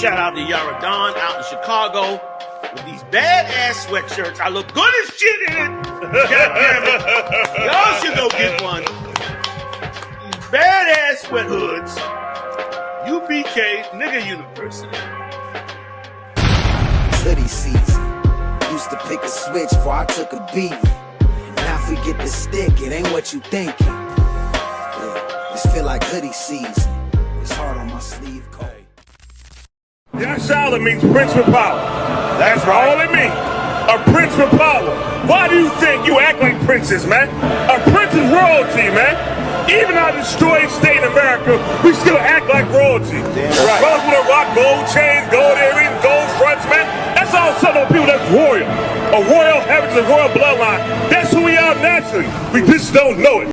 Shout out to Rtot out in Chicago with these badass sweatshirts. I look good as shit in it. God damn it. Y'all should go get one. These badass sweat hoods. UBK, nigga university. Hoodie season. Used to pick a switch before I took a beat. Now forget the stick, it ain't what you thinking. Yeah, this feel like hoodie season. It's hard on my sleeve coat. That Charlotte means prince with power. That's all it means. A prince with power. Why do you think you act like princes, man? A prince is royalty, man. Even our destroyed state in America, we still act like royalty. Right. Brothers with a rock, gold chains, gold earrings, gold fronts, man. That's all Southern people that's royal. A royal heritage, a royal bloodline. That's who we are naturally. We just don't know it.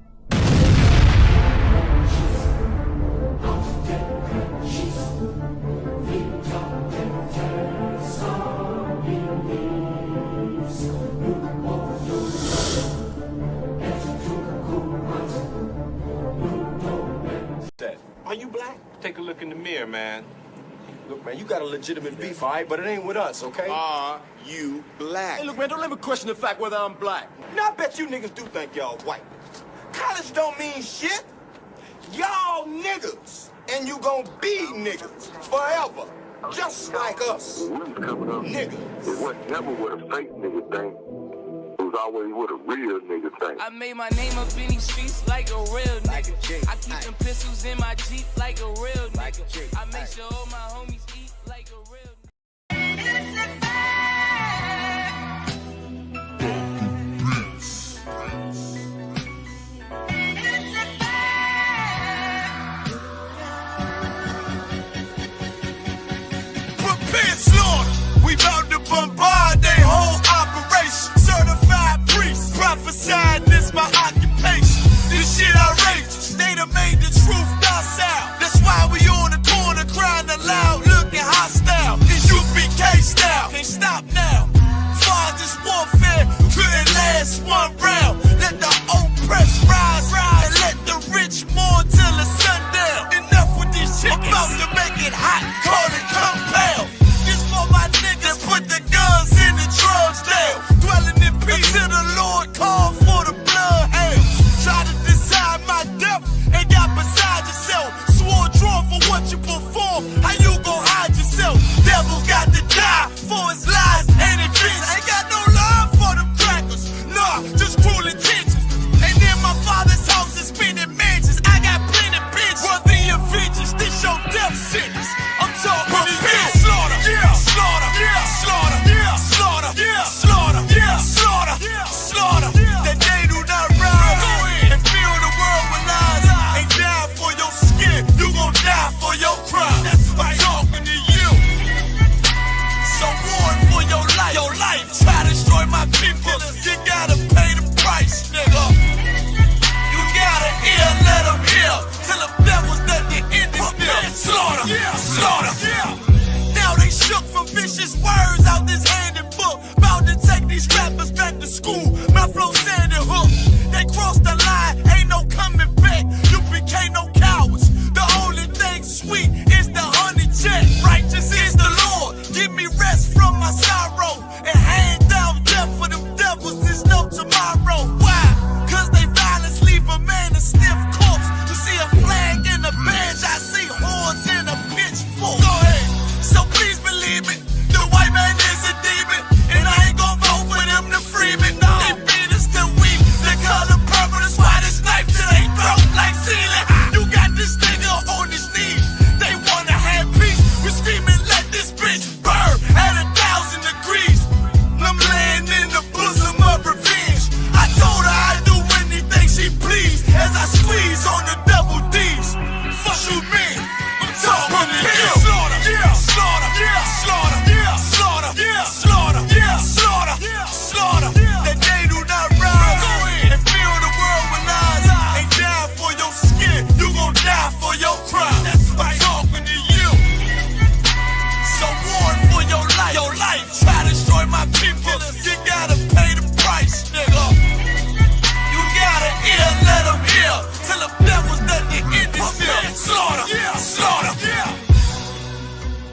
Are you black? Take a look in the mirror, man. Look, man, you got a legitimate beef, all right? But it ain't with us, okay? Are you black? Hey, look, man, don't let me question the fact whether I'm black. Now, I bet you niggas do think y'all white. College don't mean shit. Y'all niggas. And you gonna be niggas forever. Just like us. Niggas. It wasn't never what a fake nigga think. It was always what a real nigga think. I made my name up in these streets like a real nigga. I keep them pistols in my Jeep like a real nigga. I make sure all my homies eat like a real nigga. Prepare slaughter. We bout to bombard they whole operation. Certified priest, prophesying this my occupation. This shit outrageous. They done made the truth docile. That's why we on the corner crying aloud, looking hostile. It's UBK style. Can't stop now. Far this warfare couldn't last one round. Let the oppressed rise, and let the rich mourn till the sundown. Enough with these chickens. I'm about to make it hot, call it compound. This for my niggas, put the guns in the drugs down. Dwelling in peace till the Lord called for the bloodhounds. Try to decide my death and got beside yourself. Swore drawn for what you perform. How you gon' hide yourself? Devil got to die for his lies and inventions. Ain't got no love for them crackers. Nah, just cruel intentions. And in my father's house is spinning mansions. I got plenty bitches. Worthy of vengeance, this your death sentence. I'm told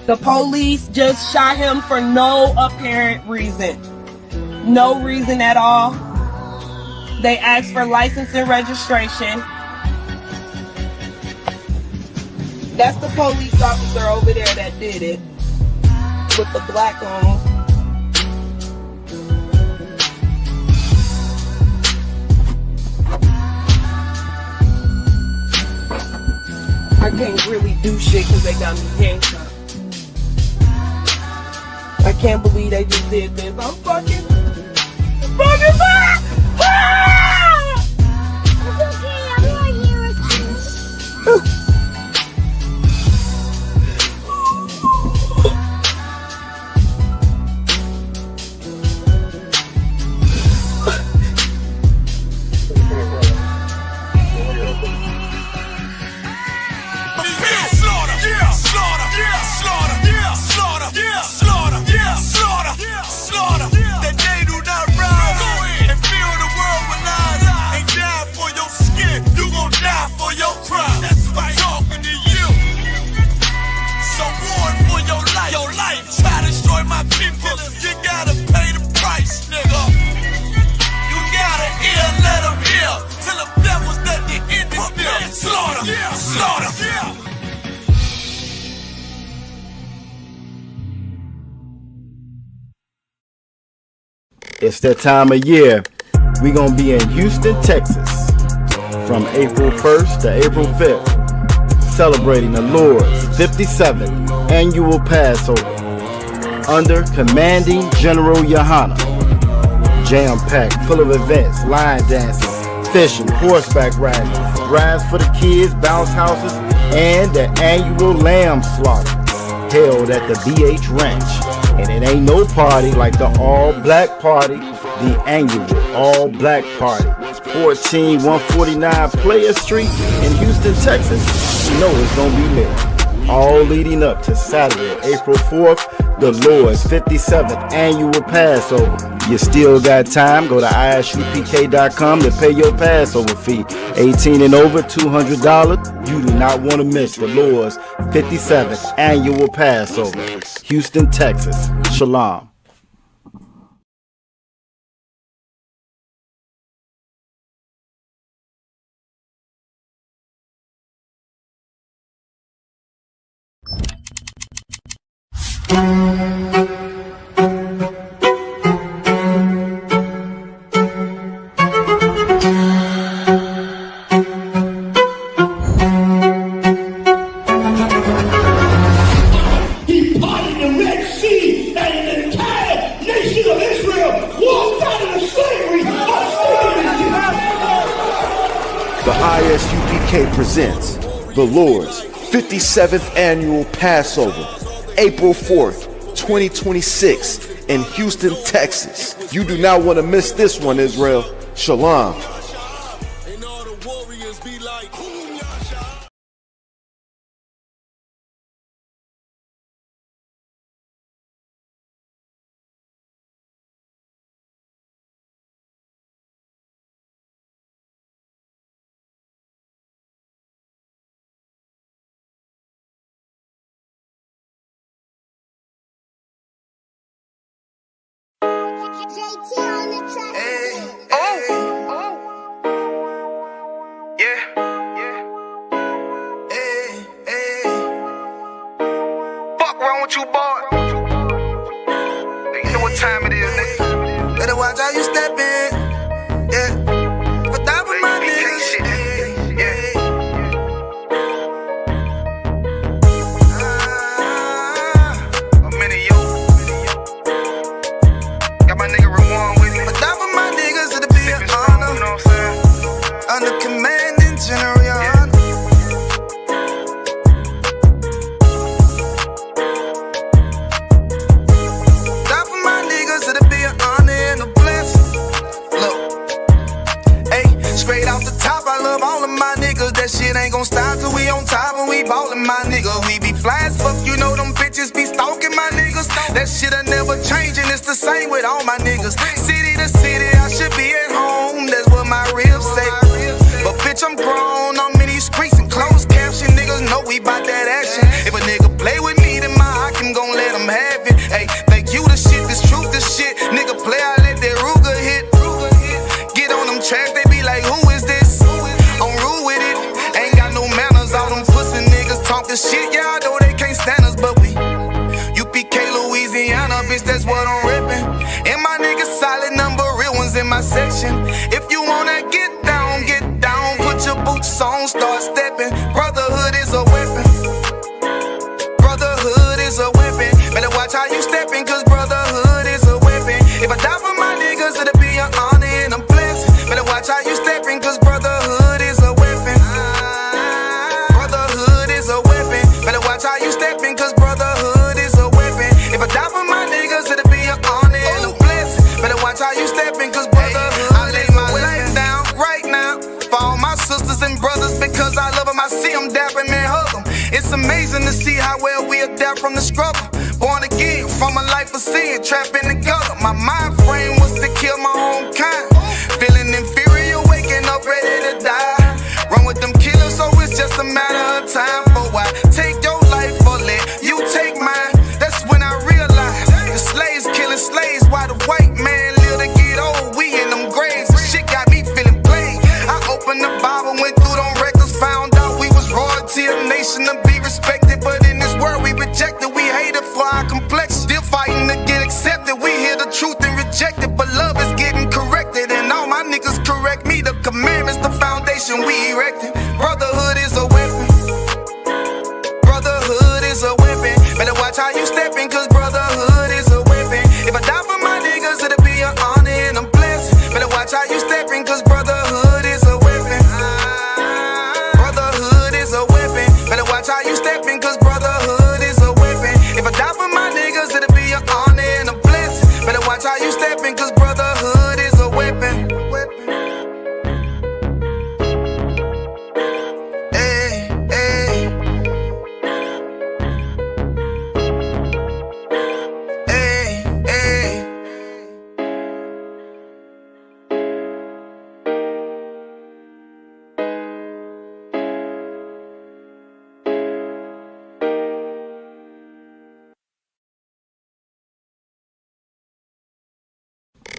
The police just shot him for no apparent reason. No reason at all. They asked for license and registration. That's the police officer over there that did it. With the black on. I can't really do shit because they got me handcuffed. I can't believe they just did this. I'm fucking back! It's that time of year. We're going to be in Houston, Texas from April 1st to April 5th, celebrating the Lord's 57th annual Passover under Commanding General Yohana. Jam-packed, full of events, line dances, fishing, horseback riding, rides for the kids, bounce houses, and the annual lamb slaughter held at the BH Ranch. And it ain't no party like the all-black party, the annual all-black party. 14149 Player Street in Houston, Texas. You know it's gonna be lit. All leading up to Saturday, April 4th, the Lord's 57th annual Passover. You still got time. Go to ISUPK.com to pay your Passover fee. 18 and over, $200. You do not want to miss the Lord's 57th annual Passover. Houston, Texas. Shalom. ISUPK presents the Lord's 57th Annual Passover, April 4th, 2026 in Houston, Texas. You do not want to miss this one, Israel. Shalom. If a nigga play with me, then I can talking shit, yeah, I know they can't stand us, but we UPK, Louisiana, bitch, that's what I'm ripping. And my niggas solid, number real ones in my section. If you wanna get down, put your boots on, start stepping. Brotherhood is a weapon. Brotherhood is a weapon. Better watch how you stepping, cause brotherhood is a weapon. If I die for my niggas, it'll be an honor and a blessing. Better watch how you stepping, cause brotherhood is a weapon. Brotherhood is a weapon. Better watch how you stepping, cause brotherhood is a weapon. If I die for my niggas, it'll be an honor and a blessing. Better watch how you stepping, cause brotherhood. I lay my life down right now for all my sisters and brothers, because I love them. I see them dapping, man, hug them. It's amazing to see how well we adapt from the struggle. Born again from a life of sin, trapped in the gutter. My mind frame was to kill my own kind. Feeling inferior, waking up ready to die. Run with them killers, so it's just a matter of time. For why take your life or let you take mine? That's when I realized the slaves killing slaves, while the white man live to get old. We in them graves, and shit got me feeling plain. I opened the Bible, went through them records, found out we was royalty, a nation to be respected. But in this world we rejected, we hated for our complexion. Still fighting to get accepted. We hear the truth and reject it, but love is getting corrected. And all my niggas correct me. The commandments, the foundation we erected. Brotherhood is a weapon. Brotherhood is a weapon. Better watch how you stepping, cause brotherhood is a weapon. If I die for my niggas, it'll be an honor and a blessing. Better watch how you stepping, cause brotherhood is a weapon. Brotherhood is a weapon. Better watch how you stepping, cause brotherhood is a weapon. If I die for my niggas, it'll be an honor and a blessing. Better watch how you stepping, cause brotherhood is a weapon. Hey, hey. Hey, hey.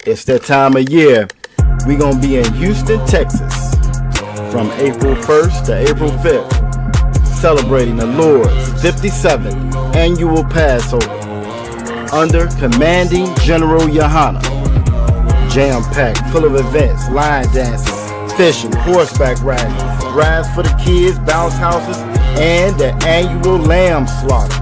It's that time of year. We're going to be in Houston, Texas from April 1st to April 5th, celebrating the Lord's 57th annual Passover under Commanding General Yohana. Jam-packed, full of events, line dances, fishing, horseback riding, rides for the kids, bounce houses, and the annual lamb slaughter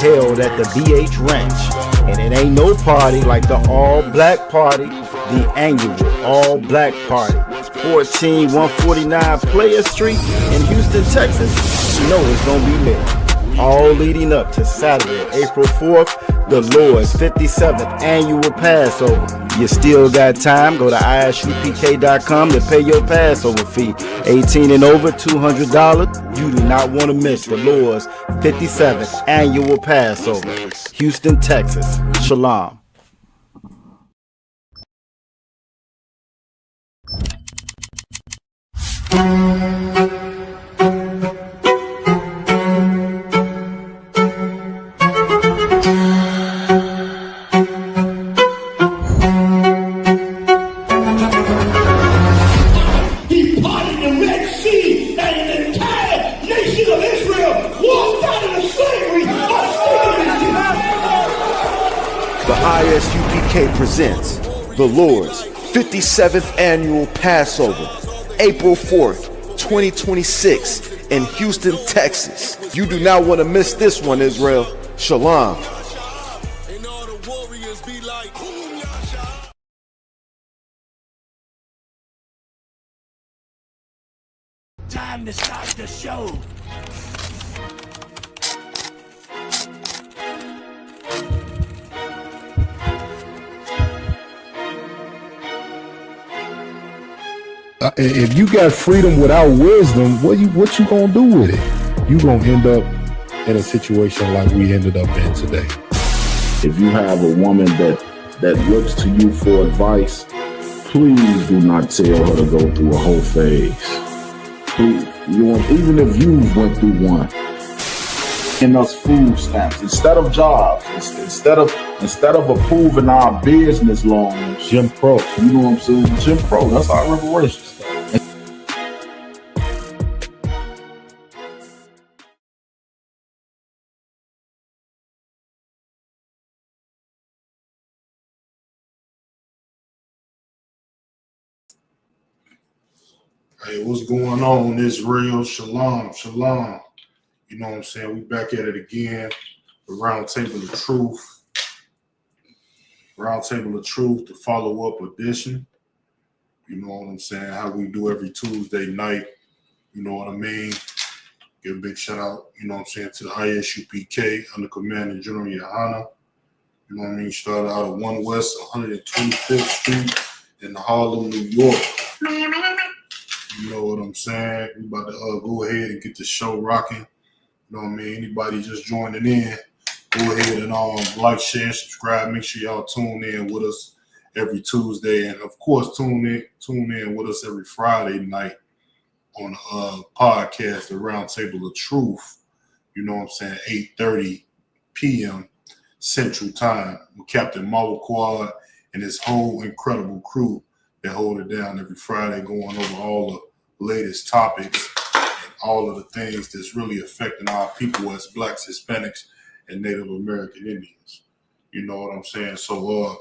held at the BH Ranch. And it ain't no party like the all-black party, the annual all-black party. 14149 Player Street in Houston, Texas. You know it's gonna be lit. All leading up to Saturday, April 4th, the Lord's 57th annual Passover. You still got time. Go to ISUPK.com to pay your Passover fee. 18 and over, $200. You do not want to miss the Lord's 57th annual Passover. Houston, Texas. Shalom. ISUPK presents the Lord's 57th annual Passover, April 4th, 2026 in Houston, Texas. You do not want to miss this one, Israel. Shalom. Time to start the show. If you got freedom without wisdom, what you gonna do with it? You gonna end up in a situation like we ended up in today. If you have a woman that looks to you for advice, please do not tell her to go through a whole phase. Please, even if you went through one. In us food stamps instead of jobs, instead of approving our business loans, Jim Crow. You know what I'm saying? Jim Crow. That's our reparations. Hey, what's going on, Israel? Shalom, shalom. You know what I'm saying? We back at it again. The Round Table of Truth. Round Table of Truth, the follow-up edition. You know what I'm saying? How we do every Tuesday night. You know what I mean? Give a big shout out, you know what I'm saying, to the ISUPK under command of General Yohana. You know what I mean? Started out at 1 West 125th Street in Harlem, New York. You know what I'm saying? We about to go ahead and get the show rocking. You know what I mean? Anybody just joining in, go ahead and like, share, subscribe. Make sure y'all tune in with us every Tuesday, and of course tune in with us every Friday night on the podcast, the Round Table of Truth. You know what I'm saying? 8:30 p.m. Central Time with Captain Marvel Quad and his whole incredible crew that hold it down every Friday, going over all the latest topics and all of the things that's really affecting our people as Blacks, Hispanics, and Native American Indians. You know what I'm saying? So,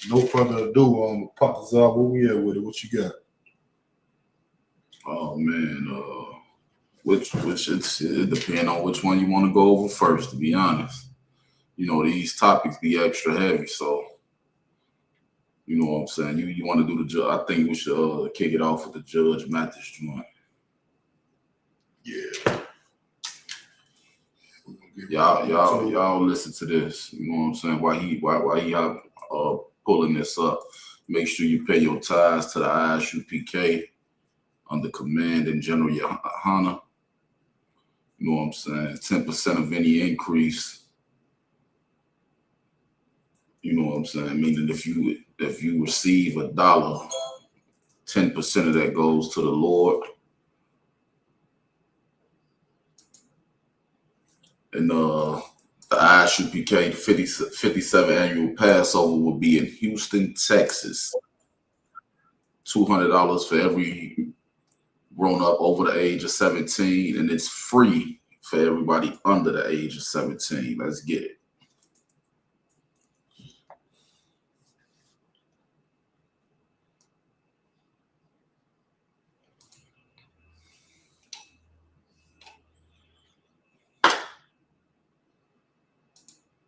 no further ado, Papa Zah, where we at with it? What you got? Oh man, which it depends on which one you want to go over first. To be honest, you know these topics be extra heavy, so you know what I'm saying. You want to do the judge? I think we should kick it off with the Judge MATHIS joint. Yeah. Y'all listen to this. You know what I'm saying? Why he pulling this up? Make sure you pay your tithes to the ISUPK under command and General Yohana. You know what I'm saying? 10% of any increase. You know what I'm saying? Meaning if you receive $1, 10% of that goes to the Lord. And the ISUPK 57 annual Passover will be in Houston, Texas. $200 for every grown up over the age of 17, and it's free for everybody under the age of 17. Let's get it.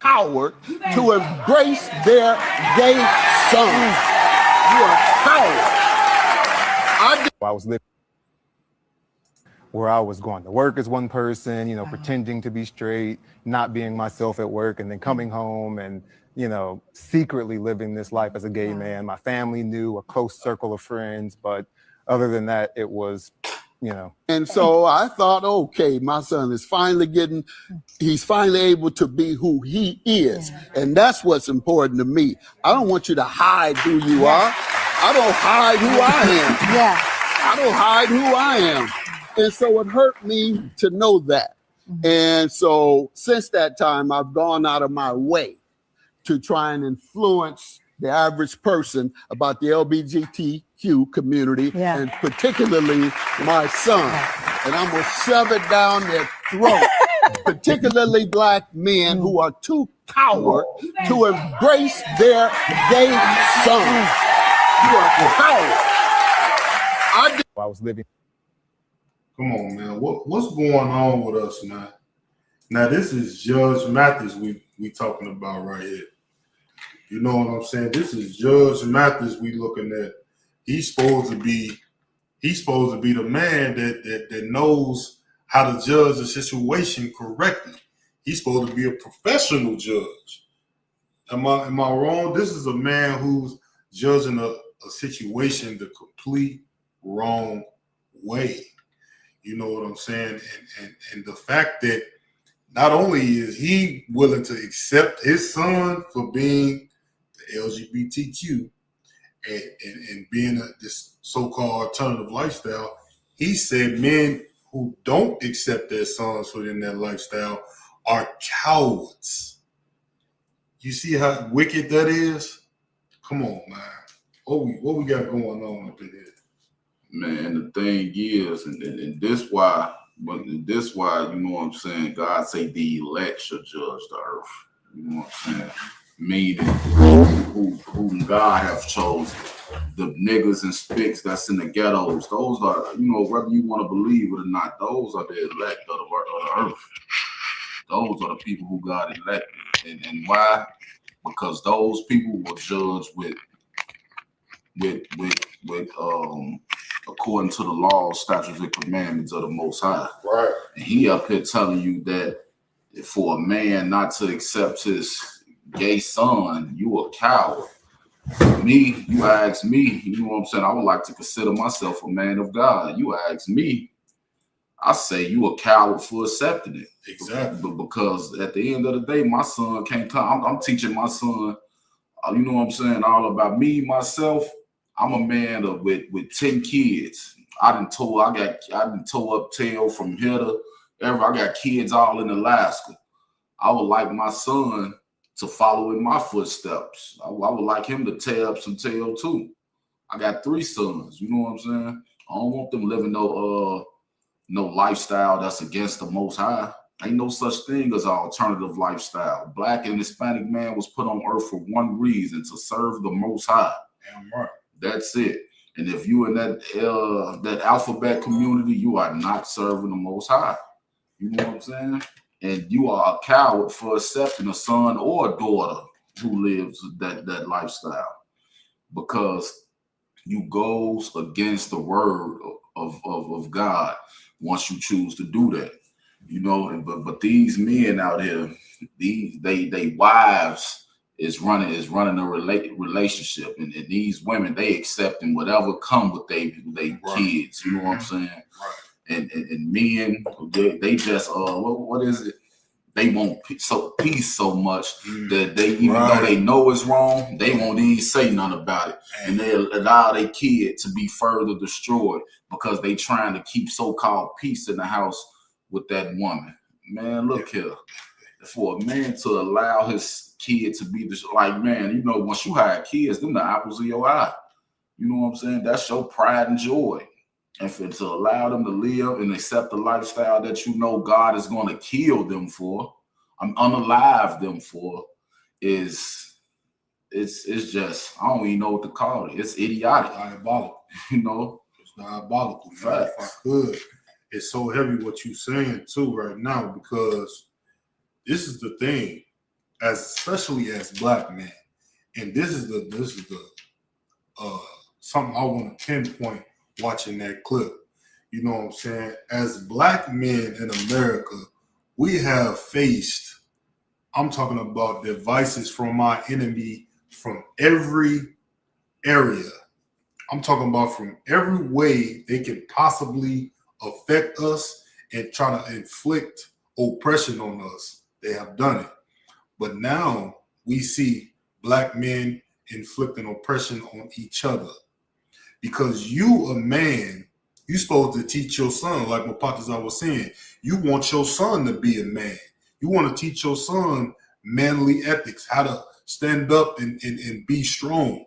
Coward to embrace their gay son. You are a coward. I was living where I was going to work as one person, you know, pretending to be straight, not being myself at work, and then coming home and, you know, secretly living this life as a gay man. My family knew, a close circle of friends, but other than that, it was, you know. And so I thought, okay, my son is he's finally able to be who he is. And that's what's important to me. I don't want you to hide who you are. I don't hide who I am. Yeah. I don't hide who I am. And so it hurt me to know that. And so since that time, I've gone out of my way to try and influence the average person about the LGBTQ community, and particularly my son. And I'm going to shove it down their throat, particularly black men who are too coward to embrace their gay son. You are a coward. I was living. Come on, man. What's going on with us, man? Now, this is Judge MATHIS we talking about right here. You know what I'm saying? This is Judge MATHIS we looking at. He's supposed to be the man that knows how to judge a situation correctly. He's supposed to be a professional judge. Am I wrong? This is a man who's judging a situation the complete wrong way. You know what I'm saying? And the fact that not only is he willing to accept his son for being the LGBTQ and being this so-called alternative lifestyle, he said men who don't accept their sons within that lifestyle are cowards. You see how wicked that is? Come on, man. What we got going on up in here? Man, the thing is, and this why, you know what I'm saying, God say the elect shall judge the earth. You know what I'm saying? meaning who God have chosen. The niggas and spicks that's in the ghettos, those are, whether you want to believe it or not, those are the elect of the earth. Those are the people who God elected. And why? Because those people were judged with according to the laws, statutes, and commandments of the Most High. Right. And he up here telling you that for a man not to accept his gay son, you a coward. Me, you ask me, you know what I'm saying? I would like to consider myself a man of God. You ask me, I say you a coward for accepting it. Exactly. Because at the end of the day, my son can't come. I'm teaching my son, you know what I'm saying, all about me, myself. I'm a man with 10 kids. I done tore up tail from here to ever. I got kids all in Alaska. I would like my son to follow in my footsteps. I would like him to tear up some tail too. I got 3 sons. You know what I'm saying? I don't want them living no lifestyle that's against the Most High. Ain't no such thing as an alternative lifestyle. Black and Hispanic man was put on earth for one reason: to serve the Most High. Damn right. That's it. And if you in that alphabet community, you are not serving the Most High. You know what I'm saying? And you are a coward for accepting a son or a daughter who lives that lifestyle, because you goes against the word of God once you choose to do that. But these men out here, they wives is running a relationship, and these women, they accepting whatever come with they kids. You know what I'm saying? Right. And men, they just what is it? They want peace so much that they, even though they know it's wrong, they won't even say nothing about it, and they allow their kid to be further destroyed because they trying to keep so-called peace in the house with that woman. Man, look here, for a man to allow his kid to be like, man, once you have kids, them the apples of your eye. You know what I'm saying? That's your pride and joy. And to allow them to live and accept the lifestyle that God is going to kill them for, unalive them for, it's just, I don't even know what to call it. It's idiotic. Diabolical. It's diabolical. Facts. If I could, it's so heavy what you're saying too right now, because this is the thing, especially as black men, and this is the something I want to pinpoint watching that clip. You know what I'm saying? As black men in America, we have faced, I'm talking about devices from our enemy from every area. I'm talking about from every way they can possibly affect us and try to inflict oppression on us. They have done it. But now we see black men inflicting oppression on each other. Because you, a man, you're supposed to teach your son, like what Patazan was saying. You want your son to be a man. You want to teach your son manly ethics, how to stand up and be strong.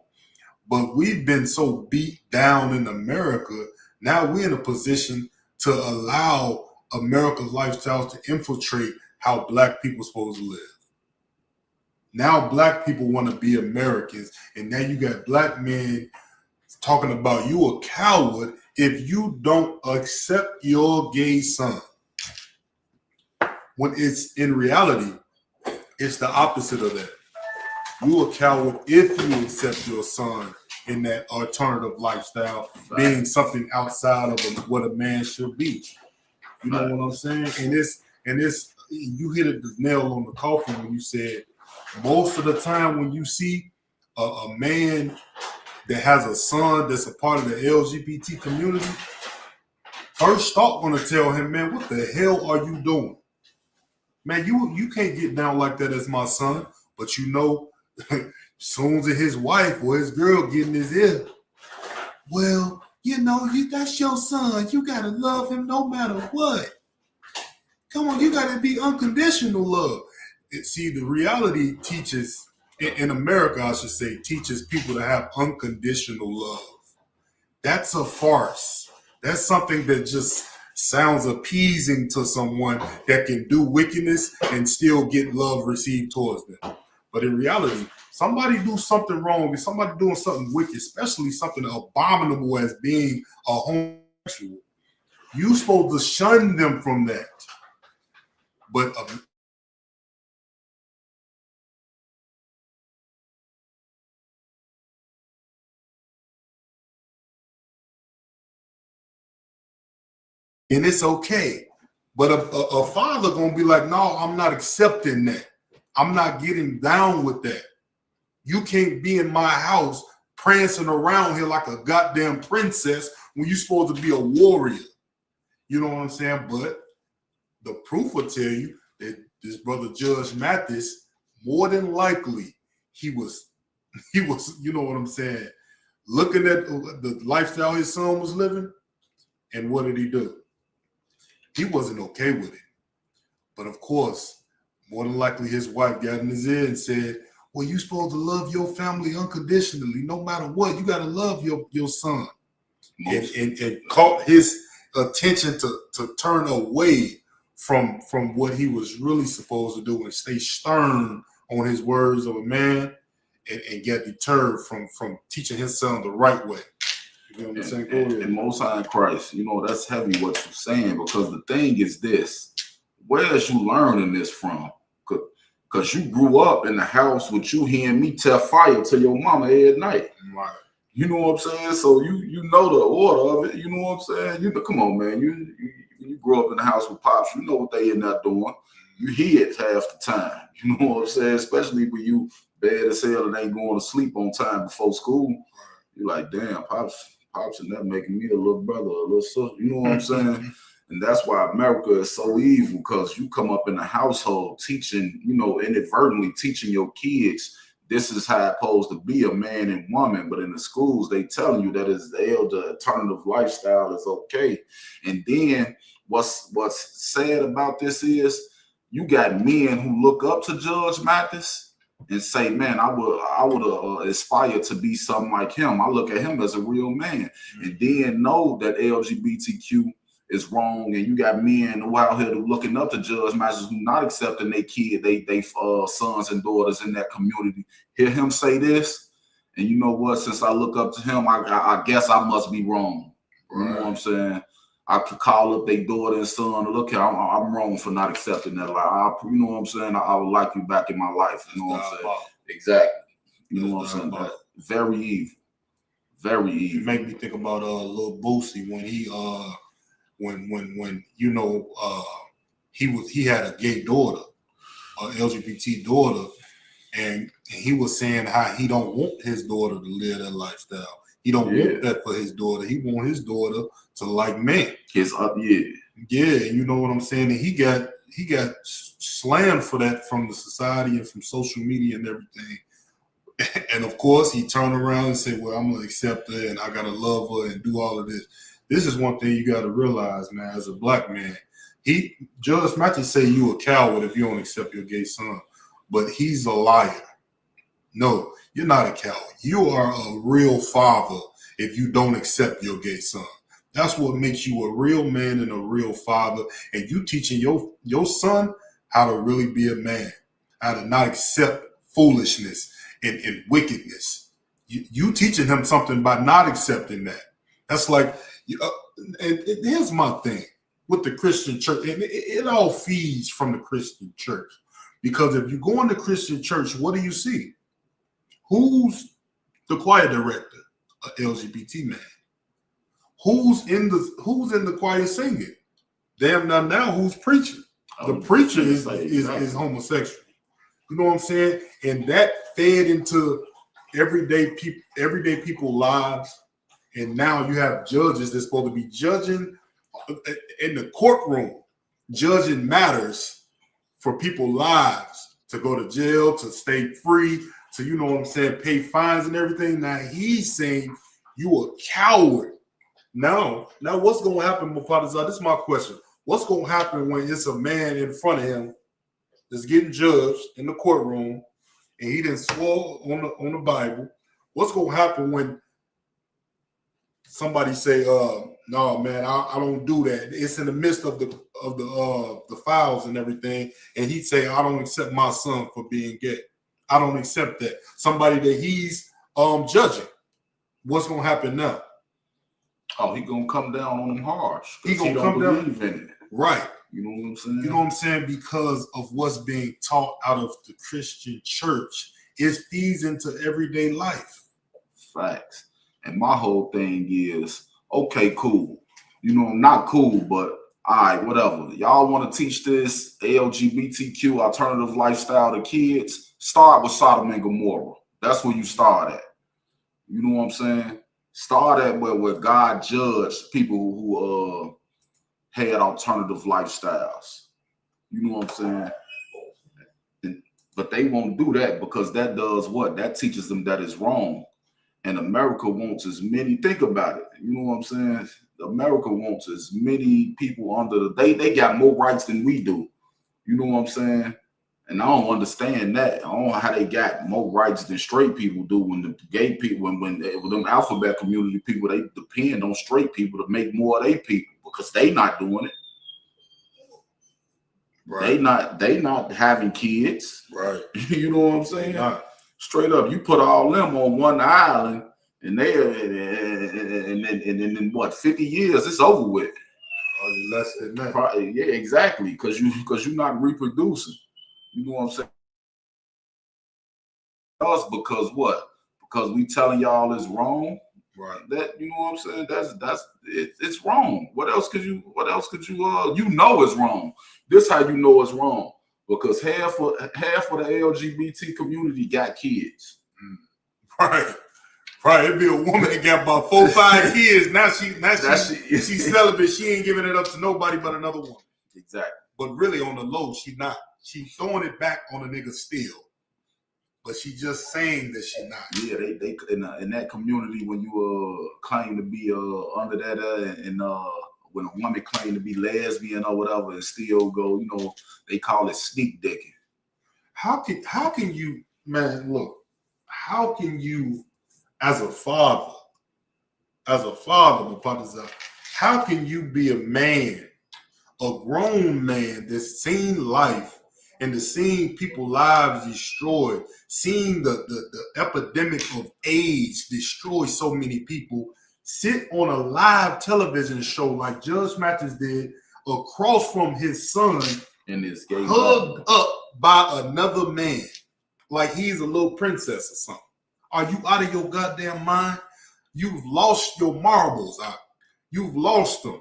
But we've been so beat down in America, now we're in a position to allow America's lifestyles to infiltrate how black people are supposed to live. Now black people want to be Americans, and now you got black men talking about you a coward if you don't accept your gay son. When it's in reality, it's the opposite of that. You a coward if you accept your son in that alternative lifestyle, being something outside of what a man should be. You know what I'm saying? And this, you hit the nail on the coffin when you said most of the time when you see a man that has a son that's a part of the LGBT community, first thought gonna tell him, man, what the hell are you doing? Man, you can't get down like that as my son. But soon as his wife or his girl get in his ear, well, that's your son. You gotta love him no matter what. Come on, you gotta be unconditional love. See, the reality teaches, in America, I should say, teaches people to have unconditional love. That's a farce. That's something that just sounds appeasing to someone that can do wickedness and still get love received towards them. But in reality, somebody do something wrong, if somebody doing something wicked, especially something abominable as being a homosexual, you supposed to shun them from that. But and it's okay. But a father gonna be like, no, I'm not accepting that. I'm not getting down with that. You can't be in my house prancing around here like a goddamn princess when you're supposed to be a warrior. You know what I'm saying? But the proof will tell you that this brother Judge Mathis, more than likely, he was, you know what I'm saying, looking at the lifestyle his son was living, and what did he do? He wasn't okay with it. But of course, more than likely his wife got in his ear and said, well, you supposed to love your family unconditionally. No matter what, you got to love your son. And caught his attention to turn away from what he was really supposed to do and stay stern on his words of a man and get deterred from teaching his son the right way. You know what I'm saying? And Most High in Christ, you know, that's heavy what you're saying, because the thing is this, where's you learning this from? Because you grew up in the house with you hearing me tell fire to your mama every night. Right. You know what I'm saying? So you know the order of it. You know what I'm saying? You know, come on, man. You grew up in the house with pops. You know what they in there doing. You hear it half the time. You know what I'm saying? Especially when you bad as hell and ain't going to sleep on time before school. You're like, damn, pops in there making me a little brother, a little sister. You know what I'm saying? And that's why America is so evil, because you come up in a household teaching, you know, inadvertently teaching your kids this is how it's supposed to be, a man and woman. But in the schools, they telling you that is the alternative lifestyle is okay. And then what's sad about this is you got men who look up to Judge Mathis and say, man, I would aspire to be something like him. I look at him as a real man. And then know that LGBTQ is wrong, and you got men who out here looking up to Judge Mathis who not accepting their kid, they sons and daughters in that community. Hear him say this, and you know what? Since I look up to him, I guess I must be wrong. You know what I'm saying? I could call up their daughter and son. Look here, I'm wrong for not accepting that. Like, you know what I'm saying? I would like you back in my life. You know what I'm saying? Exactly. You know what I'm saying? Very evil. Very evil. You make me think about Lil Boosie when he when you know he had a gay daughter, a LGBT daughter, and he was saying how he don't want his daughter to live that lifestyle. He don't want that for his daughter. He want his daughter to like men. Yeah, you know what I'm saying? And he got slammed for that from the society and from social media and everything. And of course, he turned around and said, well, I'm gonna accept her and I gotta love her and do all of this. This is one thing you got to realize, man, as a black man. Judge Mathis say you a coward if you don't accept your gay son, but he's a liar. No, you're not a coward. You are a real father if you don't accept your gay son. That's what makes you a real man and a real father. And you teaching your son how to really be a man, how to not accept foolishness and wickedness. You teaching him something by not accepting that. That's like, and here's my thing with the Christian church, and it all feeds from the Christian church. Because if you go in the Christian church, what do you see? Who's the choir director? An LGBT man. Who's in the choir singing? Damn, now who's preaching? The preacher is homosexual. You know what I'm saying? And that fed into everyday people's lives. And now you have judges that's supposed to be judging in the courtroom, judging matters for people's lives, to go to jail, to stay free, to, you know what I'm saying, pay fines and everything. Now he's saying you a coward. Now what's going to happen, Mufadazar? This is my question. What's going to happen when it's a man in front of him that's getting judged in the courtroom and he didn't swore on the Bible? What's going to happen when somebody say, no, man, I don't do that. It's in the midst of the files and everything. And he'd say, I don't accept my son for being gay. I don't accept that. Somebody that he's judging. What's gonna happen now? Oh, he gonna come down on him harsh. He gonna don't come down believe in it. Right. You know what I'm saying? You know what I'm saying? Because of what's being taught out of the Christian church, it feeds into everyday life. Facts. And my whole thing is, okay, cool. You know, not cool, but all right, whatever. Y'all want to teach this LGBTQ alternative lifestyle to kids? Start with Sodom and Gomorrah. That's where you start at. You know what I'm saying? Start at where God judged people who had alternative lifestyles. You know what I'm saying? But they won't do that because that does what? That teaches them that it's wrong. And America wants as many, think about it. You know what I'm saying? America wants as many people under they got more rights than we do. You know what I'm saying? And I don't understand that. I don't know how they got more rights than straight people do when the gay people, when them alphabet community people, they depend on straight people to make more of their people because they not doing it. Right. They not having kids. Right. You know what I'm saying? Straight up, you put all them on one island and then what, 50 years, it's over with. Less than that. Probably, yeah, exactly. Because you're not reproducing. You know what I'm saying? Us because what? Because we telling y'all it's wrong. Right. That, you know what I'm saying? It's wrong. What else could you you know it's wrong. This how you know it's wrong. Because half of the LGBT community got kids. Right. Right. It'd be a woman that got about 4 or 5 kids. Now she's celibate. She ain't giving it up to nobody but another woman. Exactly. But really on the low, she not. She's throwing it back on a nigga still. But she just saying that she not. Yeah, they in that community when you claim to be under that and when a woman claim to be lesbian or whatever and still go, you know, they call it sneak dicking. How can you, man, look, how can you as a father, Mapatazah, how can you be a man, a grown man that's seen life and to seeing people's lives destroyed, seeing the epidemic of AIDS destroy so many people, sit on a live television show like Judge Mathis did across from his son and his gay hugged up by another man like he's a little princess or something? Are you out of your goddamn mind? You've lost your marbles out. You've lost them.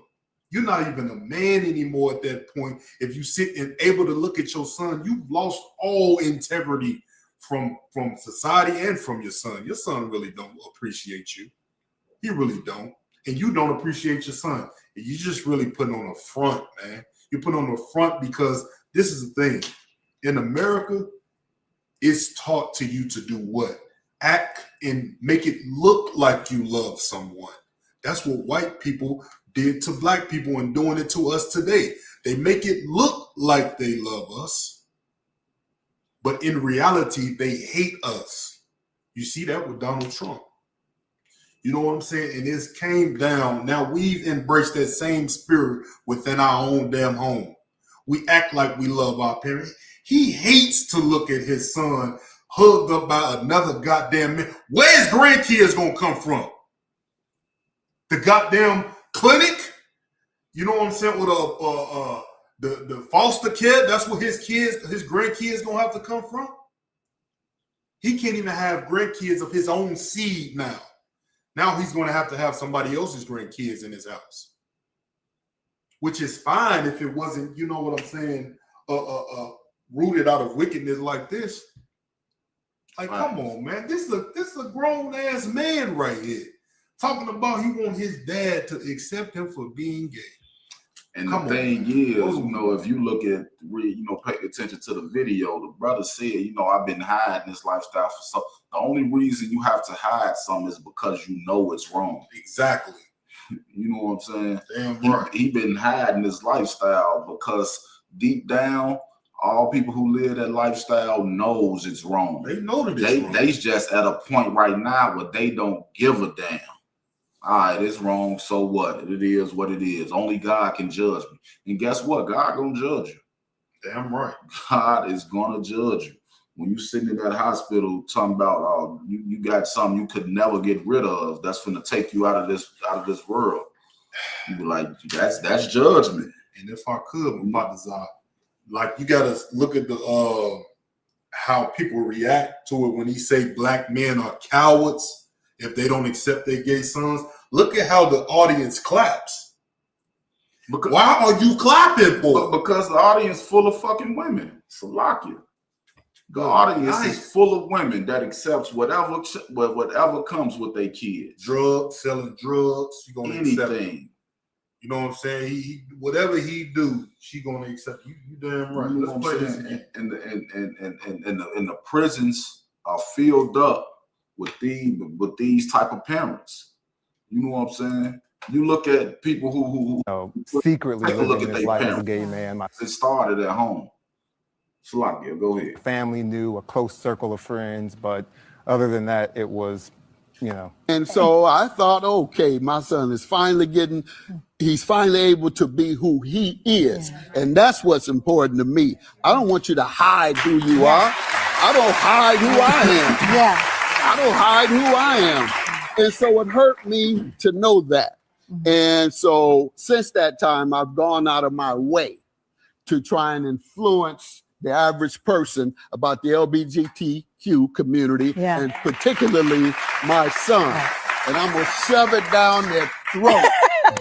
You're not even a man anymore at that point. If you sit and able to look at your son, you've lost all integrity from society and from your son. Your son really don't appreciate you. He really don't. And you don't appreciate your son. And you just really putting on a front, man. You put on a front because this is the thing. In America, it's taught to you to do what? Act and make it look like you love someone. That's what white people did to black people and doing it to us today. They make it look like they love us, but in reality, they hate us. You see that with Donald Trump. You know what I'm saying? And this came down. Now we've embraced that same spirit within our own damn home. We act like we love our parents. He hates to look at his son hugged up by another goddamn man. Where's grandkids gonna come from? The goddamn clinic? You know what I'm saying? With the foster care, that's where his grandkids gonna have to come from. He can't even have grandkids of his own seed now. Now he's gonna have to have somebody else's grandkids in his house. Which is fine if it wasn't, you know what I'm saying, rooted out of wickedness like this. Like, come on, man. This is a grown-ass man right here. Talking about he want his dad to accept him for being gay. And the thing is, you know, if you look at, you know, pay attention to the video, the brother said, you know, I've been hiding this lifestyle for so. The only reason you have to hide something is because you know it's wrong. Exactly. You know what I'm saying? Damn right. He been hiding this lifestyle because deep down, all people who live that lifestyle knows it's wrong. They know that it's wrong. They just at a point right now where they don't give a damn. All right, it's wrong. So what? It is what it is. Only God can judge me. And guess what? God gonna judge you. Damn right. God is gonna judge you. when you sitting in that hospital talking about you got something you could never get rid of, that's gonna take you out of this world. You be like, that's judgment. And if I could, like you gotta look at the how people react to it when he say black men are cowards if they don't accept their gay sons. Look at how the audience claps. Why are you clapping for? Because the audience full of fucking women. Salakia. The audience is full of women that accepts whatever comes with their kids. Drugs, selling drugs. She gonna accept anything. You know what I'm saying? He whatever he do, she gonna accept. You damn right. You know Let's play this again. And the prisons are filled up with these type of parents. You know what I'm saying? You look at people who secretly living this life as a gay man. It started at home. Salakia, go ahead. Family knew, a close circle of friends, but other than that, it was, you know. And so I thought, okay, my son is he's finally able to be who he is. And that's what's important to me. I don't want you to hide who you are. I don't hide who I am. Yeah. I don't hide who I am. And so it hurt me to know that. And so since that time, I've gone out of my way to try and influence the average person about the LGBTQ community, and particularly my son. And I'm going to shove it down their throat,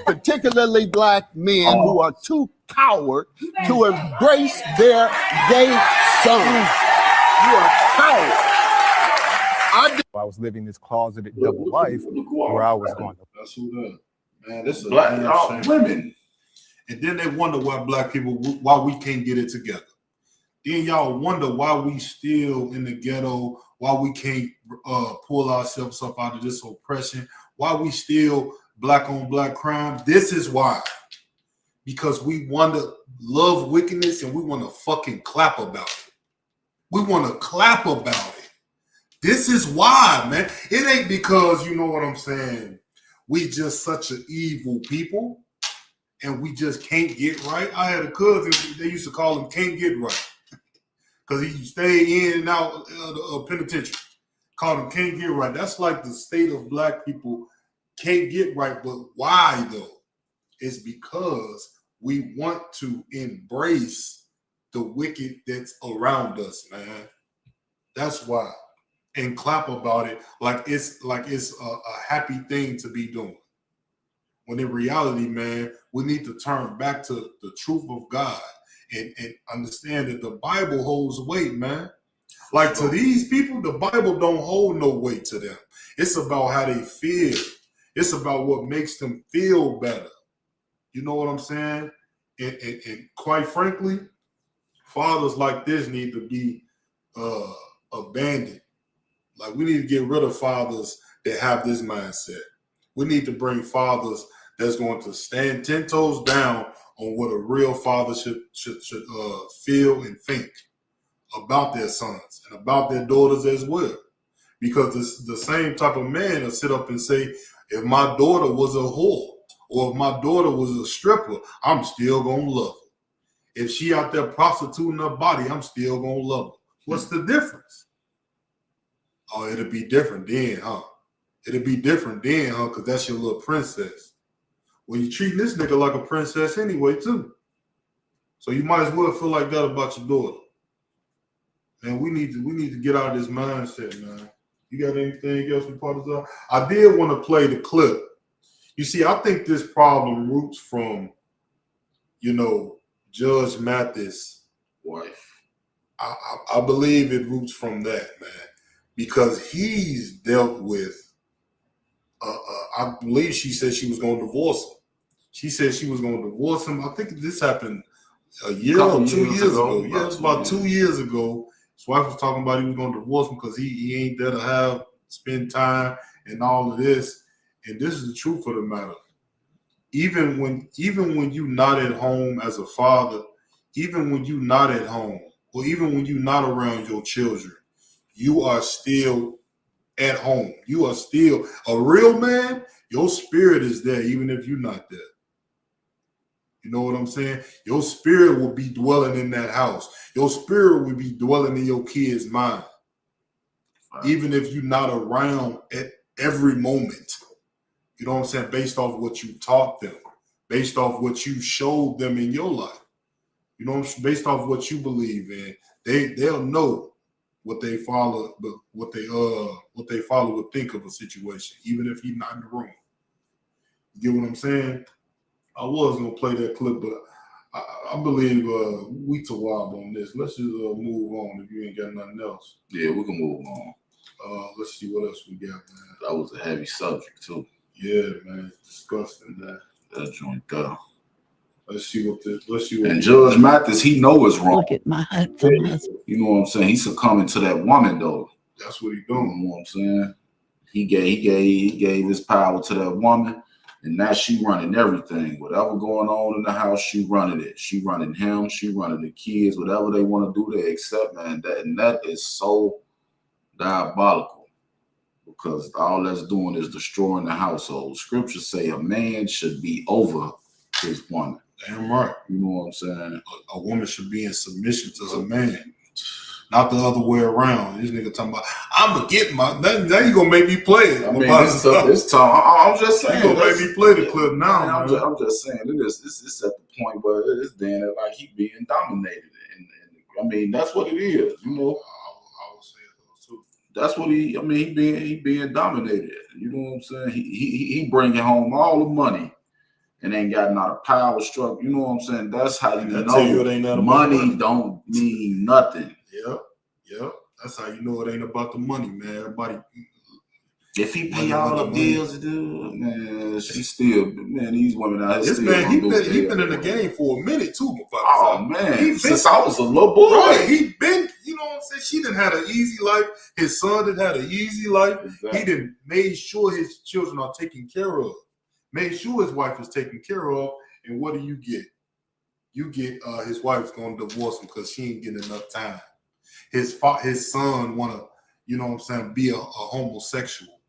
particularly black men who are too coward to embrace their gay sons. You are cowards. I was living this closeted double life where I was going. That's who that. Man, this is black women. And then they wonder why we can't get it together. Then y'all wonder why we still in the ghetto, why we can't pull ourselves up out of this oppression, why we still black on black crime. This is why. Because we want to love wickedness and we want to fucking clap about it. We want to clap about it. This is why, man. It ain't because, you know what I'm saying, we just such an evil people and we just can't get right. I had a cousin, they used to call him Can't Get Right. Because he stayed in and out of the penitentiary. Called him Can't Get Right. That's like the state of black people can't get right. But why, though? It's because we want to embrace the wicked that's around us, man. That's why. And clap about it like it's a happy thing to be doing. When in reality, man, we need to turn back to the truth of God. And understand that the Bible holds weight, man. Like to these people, the Bible don't hold no weight to them. It's about how they feel. It's about what makes them feel better. You know what I'm saying? And quite frankly, fathers like this need to be abandoned. Like we need to get rid of fathers that have this mindset. We need to bring fathers that's going to stand 10 toes down on what a real father should feel and think about their sons and about their daughters as well. Because it's the same type of man will sit up and say, if my daughter was a whore or if my daughter was a stripper, I'm still going to love her. If she out there prostituting her body, I'm still going to love her. What's the difference? Oh, it'll be different then, huh? It'll be different then, huh? Because that's your little princess. Well, you're treating this nigga like a princess anyway, too. So you might as well feel like that about your daughter. And we need to get out of this mindset, man. You got anything else with part of that? I did want to play the clip. You see, I think this problem roots from, you know, Judge Mathis' wife. I believe it roots from that, man. Because he's dealt with I believe she said she was going to divorce him. She said she was going to divorce him. I think this happened a year or 2 years ago. Yeah, it was about 2 years ago. His wife was talking about he was going to divorce him because he ain't there to spend time and all of this. And this is the truth of the matter. Even when you're not at home as a father, even when you're not at home, or even when you're not around your children, you are still at home. You are still a real man. Your spirit is there, even if you're not there. You know what I'm saying? Your spirit will be dwelling in that house. Your spirit will be dwelling in your kid's mind. Even if you're not around at every moment. You know what I'm saying? Based off what you taught them, based off what you showed them in your life. You know, based off what you believe in, they'll know what they follow, but what they follow would think of a situation, even if he's not in the room. You get what I'm saying? I was gonna play that clip, but I believe we too wild on this. Let's just move on if you ain't got nothing else. Yeah, we can move on. Let's see what else we got, man. That was a heavy subject too. Yeah, man, it's disgusting, man. That joint there. Let's see what this. Let's see what. And Judge Mathis, he know it's wrong. Look at my handsome husband. You know what I'm saying? He's succumbing to that woman though. That's what he doing. You know what I'm saying? He gave his power to that woman, and now she running everything. Whatever going on in the house, she running it. She running him. She running the kids. Whatever they want to do, they accept, man. That is so diabolical. Because all that's doing is destroying the household. Scriptures say a man should be over his woman. Damn right. You know what I'm saying? A woman should be in submission to a man, not the other way around. This nigga talking about, I'm gonna get my. Now you gonna make me play it. I mean, this time, I'm just saying. You gonna make me play the clip now? Man, I'm just saying. It's at the point where it's damn like he being dominated, and I mean that's what it is. You know. That's what he being dominated. You know what I'm saying? He bringing home all the money and ain't got not a power struggle. You know what I'm saying? That's how you know it ain't money don't mean nothing. Yep. That's how you know it ain't about the money, man. Everybody. If he pay all the bills, dude, man, she still, man, these women out here. This man, he been in the game for a minute too, my father. Oh man, since I was a little boy. Right, he been, you know what I'm saying? She done had an easy life. His son done had an easy life. Exactly. He done made sure his children are taken care of. Made sure his wife is taken care of. And what do you get? You get his wife's gonna divorce him because she ain't getting enough time. His son wanna, you know what I'm saying, be a homosexual.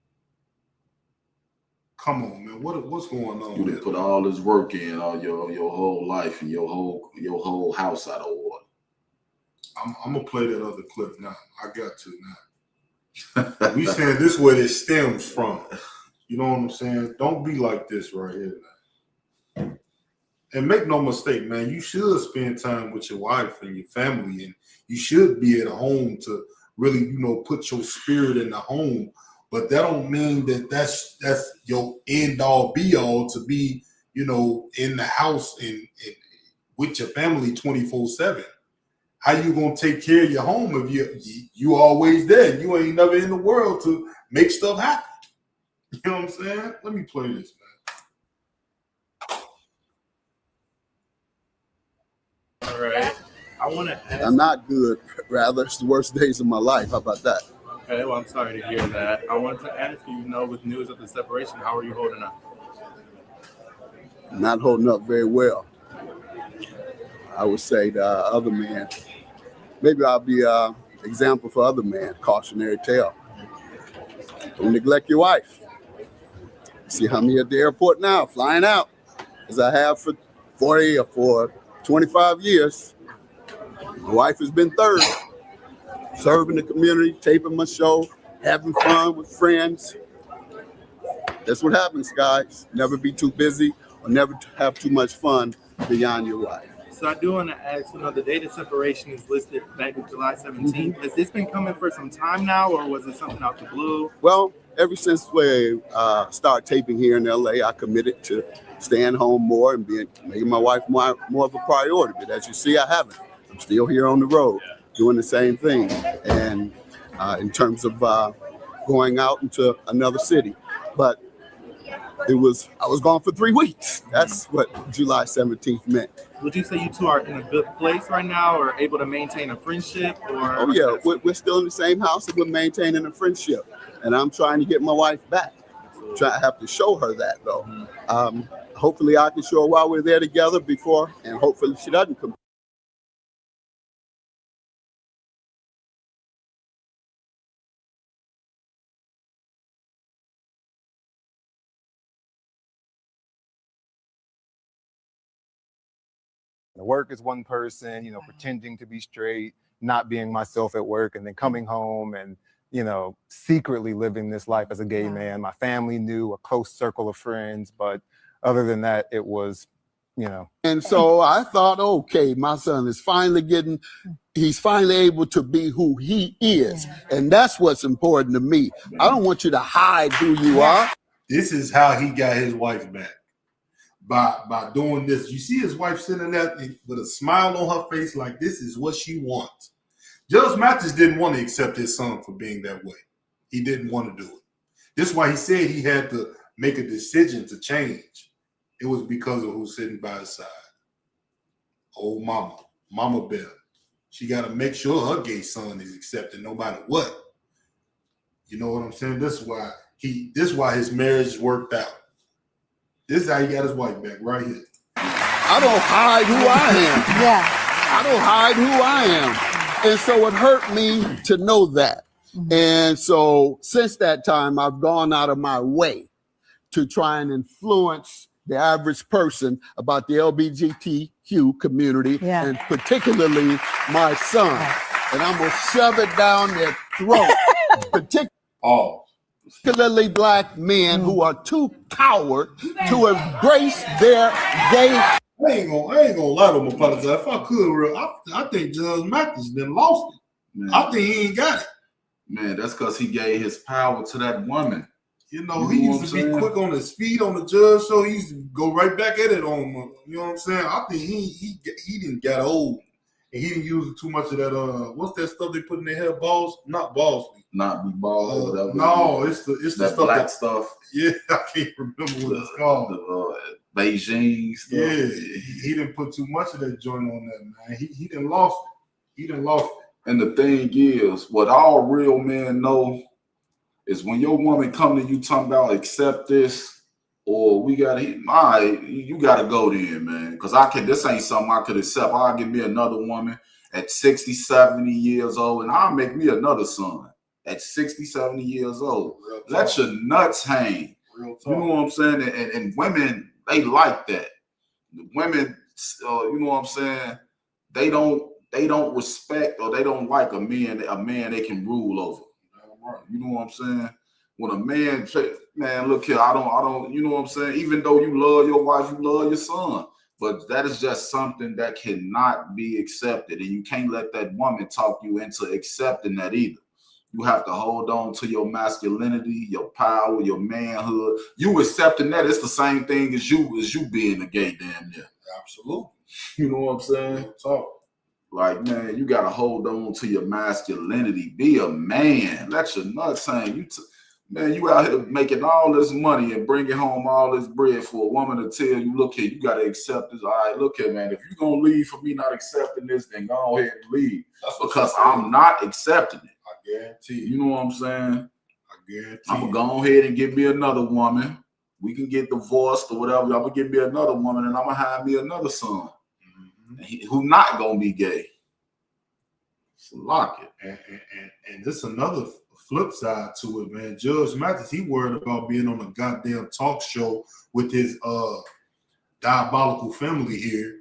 Come on, man. What's going on? You done put all this work in, all your whole life and your whole house out of order. I'm gonna play that other clip now. I got to now. We saying this where it stems from. You know what I'm saying? Don't be like this right here, man. And make no mistake, man. You should spend time with your wife and your family, and you should be at home to really, you know, put your spirit in the home. But that don't mean that that's your end all be all to be, you know, in the house and with your family 24/7. How you gonna take care of your home if you always there? You ain't never in the world to make stuff happen. You know what I'm saying? Let me play this, man. All right. I want to ask. I'm not good. Rather, it's the worst days of my life. How about that? Okay, well, I'm sorry to hear that. I wanted to ask you, with news of the separation, how are you holding up? Not holding up very well. I would say the other man, maybe I'll be an example for other men, cautionary tale. Don't neglect your wife. See how me at the airport now, flying out, as I have for 40 or for 25 years. My wife has been third. Serving the community, taping my show, having fun with friends. That's what happens, guys. Never be too busy or never have too much fun beyond your wife. So I do want to ask, the date of separation is listed back in July 17th. Mm-hmm. Has this been coming for some time now, or was it something out the blue? Well, ever since we started taping here in LA, I committed to staying home more and making my wife more of a priority. But as you see, I haven't. I'm still here on the road. Doing the same thing, and in terms of going out into another city, but I was gone for 3 weeks. That's what July 17th meant. Would you say you two are in a good place right now, or able to maintain a friendship? Or oh yeah, we're still in the same house and we're maintaining a friendship, and I'm trying to get my wife back. I have to show her that though. Hopefully, I can show her while we're there together before, and hopefully she doesn't come. Work is one person, pretending to be straight, not being myself at work, and then coming home and, secretly living this life as a gay man. My family knew, a close circle of friends, but other than that, it was, And so I thought, okay, my son is he's finally able to be who he is. And that's what's important to me. I don't want you to hide who you are. This is how he got his wife back. By doing this. You see his wife sitting there with a smile on her face like this is what she wants. Judge Mathis didn't want to accept his son for being that way. He didn't want to do it. This is why he said he had to make a decision to change. It was because of who's sitting by his side. Old Mama Bell. She got to make sure her gay son is accepted no matter what. You know what I'm saying? This is why his marriage worked out. This is how he got his wife back right here. I don't hide who I am. Yeah. I don't hide who I am. And so it hurt me to know that. And so since that time, I've gone out of my way to try and influence the average person about the LGBTQ community, and particularly my son. And I'm going to shove it down their throat. Particularly black men who are too coward to embrace their gay. I ain't gonna lie to him, apologize. If I could, I think Judge Mathis been lost it. Man. I think he ain't got it. Man, that's because he gave his power to that woman. He used to be quick on his feet on the judge show. He used to go right back at it on him. You know what I'm saying? I think he didn't get old. And he didn't use too much of that, what's that stuff they put in their hair? Balls? Not balls. Not be balls. No, it's the that stuff black stuff. Yeah, I can't remember what it's called. The Beijing stuff. Yeah, he didn't put too much of that joint on that, man. He done lost it. He done lost it. And the thing is, what all real men know is when your woman come to you talking about accept this, or you gotta go then, man. Because this ain't something I could accept. I'll give me another woman at 60, 70 years old, and I'll make me another son at 60, 70 years old. Let your nuts hang. You know what I'm saying? And women, they like that. The women, you know what I'm saying? They don't respect, or they don't like a man they can rule over. You know what I'm saying? When a man say, man, look here, I don't, you know what I'm saying? Even though you love your wife, you love your son. But that is just something that cannot be accepted. And you can't let that woman talk you into accepting that either. You have to hold on to your masculinity, your power, your manhood. You accepting that, it's the same thing as you being a gay damn near. Absolutely. You know what I'm saying? Talk. Like, man, you got to hold on to your masculinity. Be a man. Let your nuts hang. Man, you out here making all this money and bringing home all this bread for a woman to tell you, look here, you got to accept this. All right, look here, man. If you're going to leave for me not accepting this, then go ahead and leave. That's because I'm not accepting it. I guarantee you. You know what I'm saying? I guarantee I'm going to go ahead and get me another woman. We can get divorced or whatever. I'm going to get me another woman, and I'm going to have me another son. Who not gonna be gay. So lock it. And this another flip side to it, man. Judge Mathis, he worried about being on a goddamn talk show with his diabolical family here.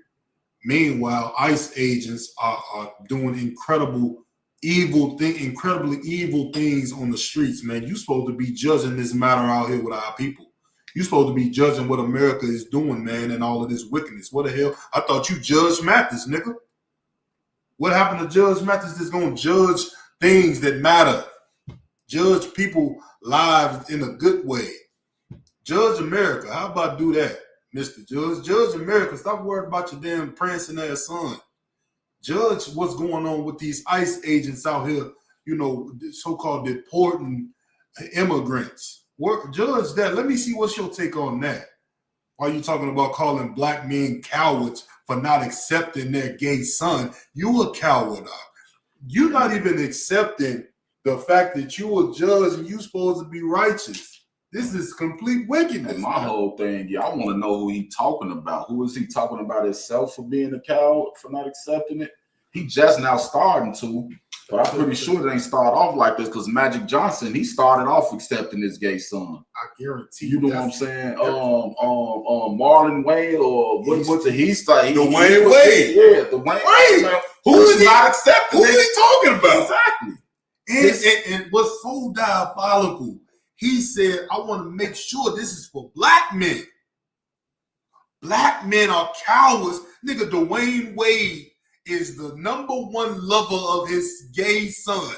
Meanwhile, ICE agents are doing incredibly evil things on the streets, man. You supposed to be judging this matter out here with our people. You supposed to be judging what America is doing, man, and all of this wickedness. What the hell? I thought you judged Mathis, nigga. What happened to Judge Mathis that's going to judge things that matter? Judge people's lives in a good way. Judge America. How about do that, Mr. Judge? Judge America. Stop worrying about your damn prancing ass son. Judge what's going on with these ICE agents out here, you know, so-called deporting immigrants. Judge that. Let me see what's your take on that. Why are you talking about calling black men cowards for not accepting their gay son? You a coward. You're not even accepting the fact that you a judge and you supposed to be righteous. This is complete wickedness. And my whole thing, I want to know who he talking about. Who is he talking about himself for being a coward, for not accepting it? He just now starting to. But I'm pretty sure it ain't start off like this because Magic Johnson, he started off accepting his gay son. I guarantee you. Know what I'm saying? Marlon Wayne or what's it? He started. Dwayne Wade. Yeah, Dwayne Wade. Who is he not accepting? Who is he talking about? Exactly. And what's so diabolical, he said, I want to make sure this is for black men. Black men are cowards. Nigga, Dwayne Wade is the #1 lover of his gay son.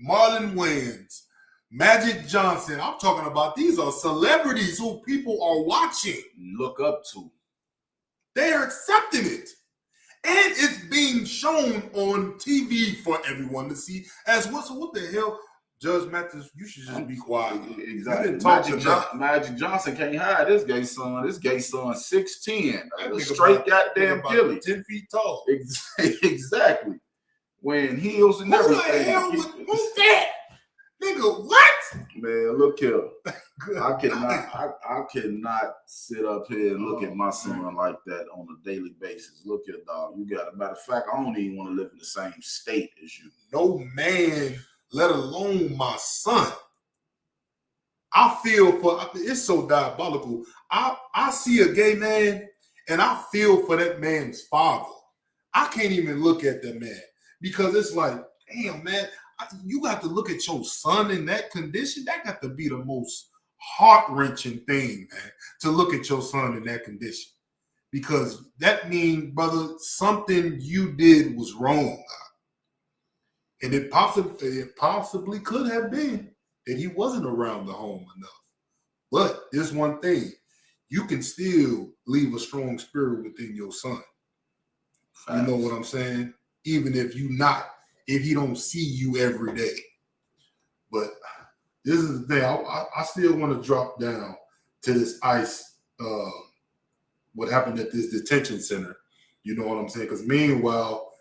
Marlon Wayans, Magic Johnson. I'm talking about these are celebrities who people are watching. Look up to. They are accepting it. And it's being shown on TV for everyone to see as well. So what the hell? Judge Mathis, you should just be quiet. Exactly. Magic Johnson can't hide his gay son. His gay son 6'10". Straight goddamn Gilly. 10 feet tall. Exactly. Wearing heels and everything. Who the hell would want that? Nigga, what? Man, look here. I cannot sit up here and look at my son like that on a daily basis. Look here, dog. You got a matter of fact, I don't even want to live in the same state as you. No man, let alone my son. I feel for it's so diabolical. I see a gay man and I feel for that man's father. I can't even look at that man because it's like, damn, man, you got to look at your son in that condition. That got to be the most heart-wrenching thing, man, to look at your son in that condition. Because that means, brother, something you did was wrong. And it possibly could have been that he wasn't around the home enough. But there's one thing. You can still leave a strong spirit within your son. You know what I'm saying? Even if he don't see you every day. But this is the thing. I still want to drop down to this ICE, what happened at this detention center. You know what I'm saying? Because meanwhile,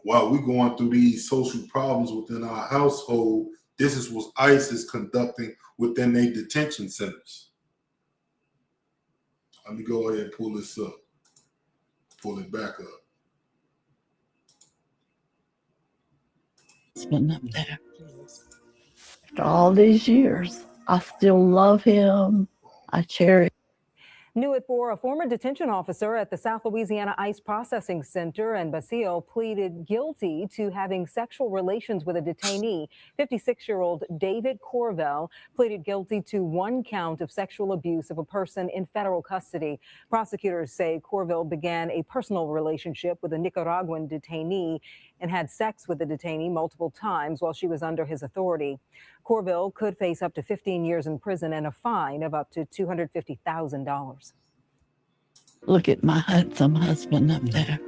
while we're going through these social problems within our household, this is what ICE is conducting within their detention centers. Let me go ahead and pull this up. Pull it back up. Been up there. After all these years, I still love him. I cherish. New at 4, a former detention officer at the South Louisiana ICE Processing Center in Basile pleaded guilty to having sexual relations with a detainee. 56-year-old David Corvell pleaded guilty to 1 count of sexual abuse of a person in federal custody. Prosecutors say Corvell began a personal relationship with a Nicaraguan detainee and had sex with the detainee multiple times while she was under his authority. Corvell could face up to 15 years in prison and a fine of up to $250,000. Look at my handsome husband up there.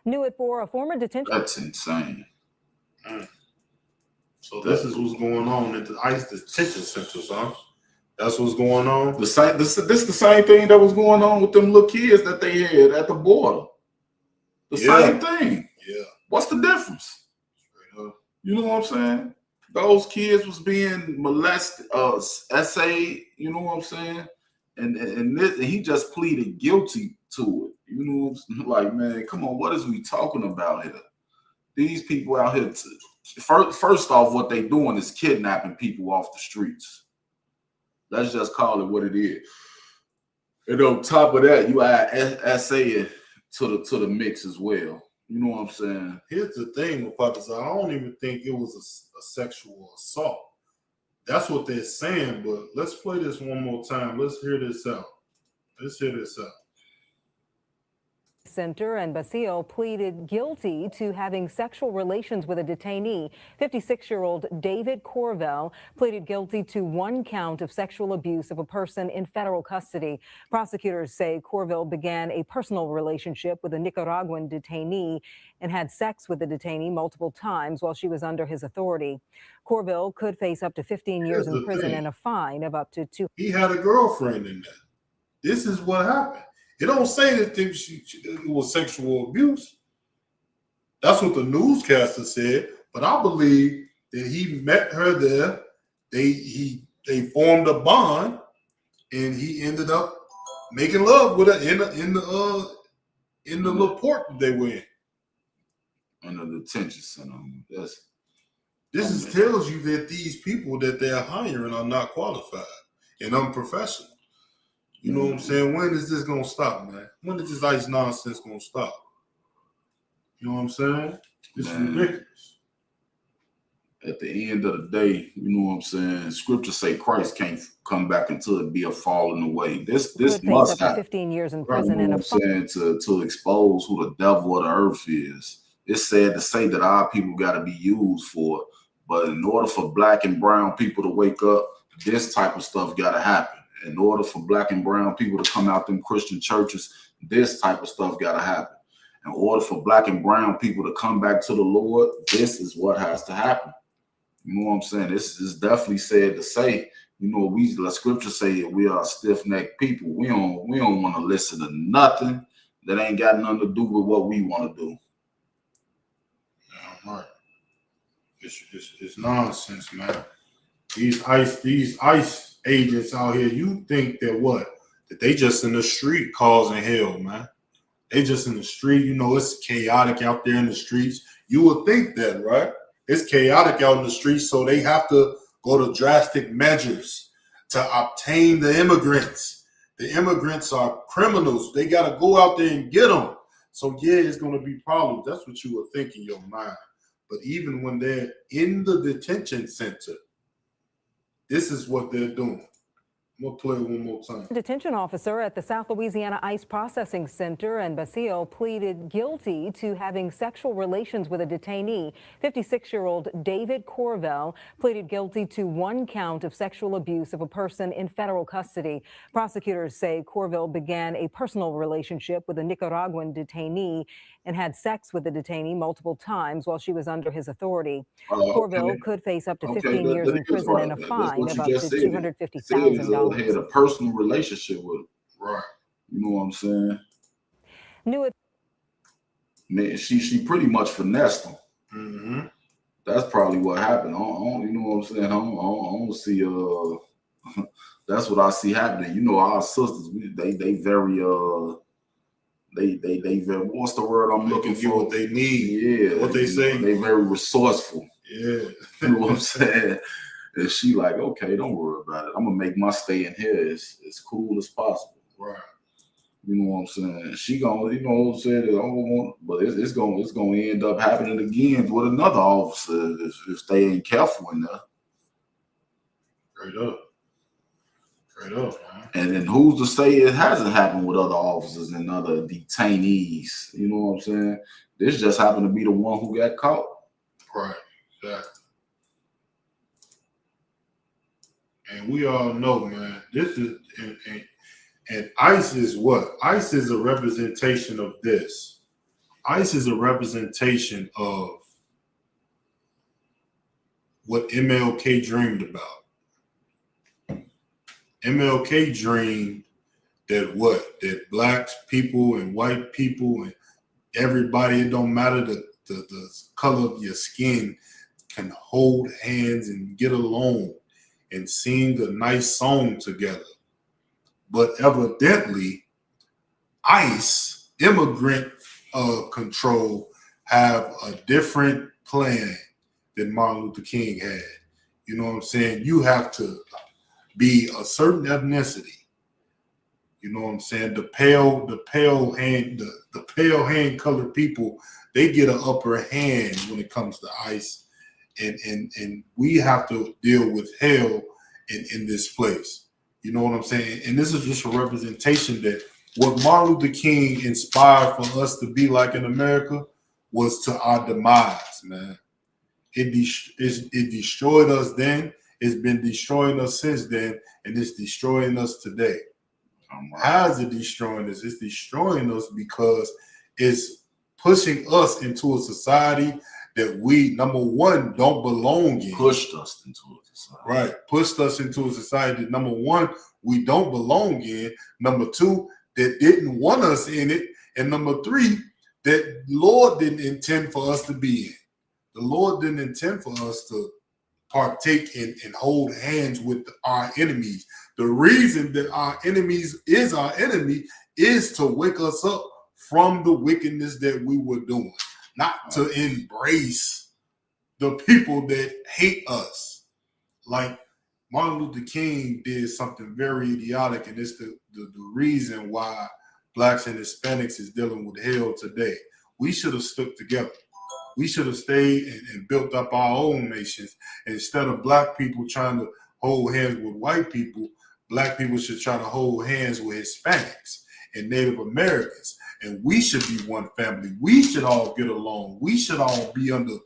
New at 4, a former detention. That's insane. So this is what's going on at the ICE detention centers, huh? That's what's going on. This the same thing that was going on with them little kids that they had at the border. The same thing. Yeah. What's the difference? You know what I'm saying? Those kids was being molested, essayed, you know what I'm saying? And he just pleaded guilty to it. You know what I'm saying? Like, man, come on, what is we talking about here? These people out here, first off, what they doing is kidnapping people off the streets. Let's just call it what it is. And on top of that, you add essay to the mix as well. You know what I'm saying? Here's the thing with Papa. I don't even think it was a sexual assault. That's what they're saying, but let's play this one more time. Let's hear this out. Center and Basile pleaded guilty to having sexual relations with a detainee. 56-year-old David Corvell pleaded guilty to 1 count of sexual abuse of a person in federal custody. Prosecutors say Corvell began a personal relationship with a Nicaraguan detainee and had sex with the detainee multiple times while she was under his authority. Corvell could face up to 15 years in prison and a fine of up to $200,000. He had a girlfriend in there. This is what happened. It don't say that it was sexual abuse. That's what the newscaster said. But I believe that he met her there. They formed a bond, and he ended up making love with her in the little port that they were in. in a detention center. This tells you that these people that they're hiring are not qualified and unprofessional. You know what I'm saying? When is this gonna stop, man? When is this ICE nonsense gonna stop? You know what I'm saying? It's ridiculous. At the end of the day, you know what I'm saying? Scripture say Christ can't come back until it be a falling away. This must happen. 15 years in prison You know and what I'm saying? To expose who the devil of the earth is. It's sad to say that our people got to be used for it, but in order for black and brown people to wake up, this type of stuff got to happen. In order for black and brown people to come out them Christian churches, this type of stuff got to happen. In order for black and brown people to come back to the Lord, this is what has to happen. You know what I'm saying? This is definitely sad to say. You know, the scripture say we are stiff-necked people. We don't want to listen to nothing that ain't got nothing to do with what we want to do. Yeah, right. It's nonsense, man. These ICE agents out here, you think that what? That they just in the street causing hell, man. They just in the street. You know, it's chaotic out there in the streets. You would think that, right? It's chaotic out in the streets, so they have to go to drastic measures to obtain the immigrants. The immigrants are criminals. They got to go out there and get them. So, yeah, it's going to be problems. That's what you would think in your mind. But even when they're in the detention center, this is what they're doing. I'm going to play it one more time. Detention officer at the South Louisiana ICE Processing Center in Basile pleaded guilty to having sexual relations with a detainee. 56-year-old David Corvell pleaded guilty to 1 count of sexual abuse of a person in federal custody. Prosecutors say Corvell began a personal relationship with a Nicaraguan detainee and had sex with the detainee multiple times while she was under his authority. Corvell could face up to 15 years in prison and a fine of up to $250,000. Had a personal relationship with him. Right. You know what I'm saying? Man, she pretty much finessed him. Mm-hmm. That's probably what happened. You know what I'm saying? I don't see that's what I see happening. You know, our sisters, they very they very, what's the word I'm looking for? What they need. Yeah. What they say. They very resourceful. Yeah. You know what I'm saying? And she like, okay, don't worry about it. I'm gonna make my stay in here as cool as possible. Right. You know what I'm saying? She gonna, you know what I'm saying? But it's gonna end up happening again with another officer if they ain't careful in there. Straight up, man. And then who's to say it hasn't happened with other officers and other detainees? You know what I'm saying? This just happened to be the one who got caught. Right. Exactly. And we all know, man, this is, and ICE is what? ICE is a representation of this. ICE is a representation of what MLK dreamed about. MLK dreamed that what? That blacks people and white people and everybody, it don't matter the color of your skin, can hold hands and get along and sing a nice song together. But evidently, ICE, immigrant control, have a different plan than Martin Luther King had. You know what I'm saying? You have to be a certain ethnicity. You know what I'm saying? The pale hand colored people, they get an upper hand when it comes to ICE. And we have to deal with hell in this place. You know what I'm saying? And this is just a representation that what Martin Luther King inspired for us to be like in America was to our demise, man. It destroyed us then. It's been destroying us since then, and it's destroying us today. How is it destroying us? It's destroying us because it's pushing us into a society that we, number one, don't belong in. Pushed us into a society. Right. Pushed us into a society that, number one, we don't belong in. Number two, that didn't want us in it. And number three, that Lord didn't intend for us to be in. The Lord didn't intend for us to partake in and hold hands with our enemies. The reason that our enemies is our enemy is to wake us up from the wickedness that we were doing. not to embrace the people that hate us. Like Martin Luther King did something very idiotic, and it's the reason why blacks and Hispanics is dealing with hell today. We should have stuck together. We should have stayed and built up our own nations. Instead of black people trying to hold hands with white people, black people should try to hold hands with Hispanics and Native Americans. And we should be one family. We should all get along. We should all be under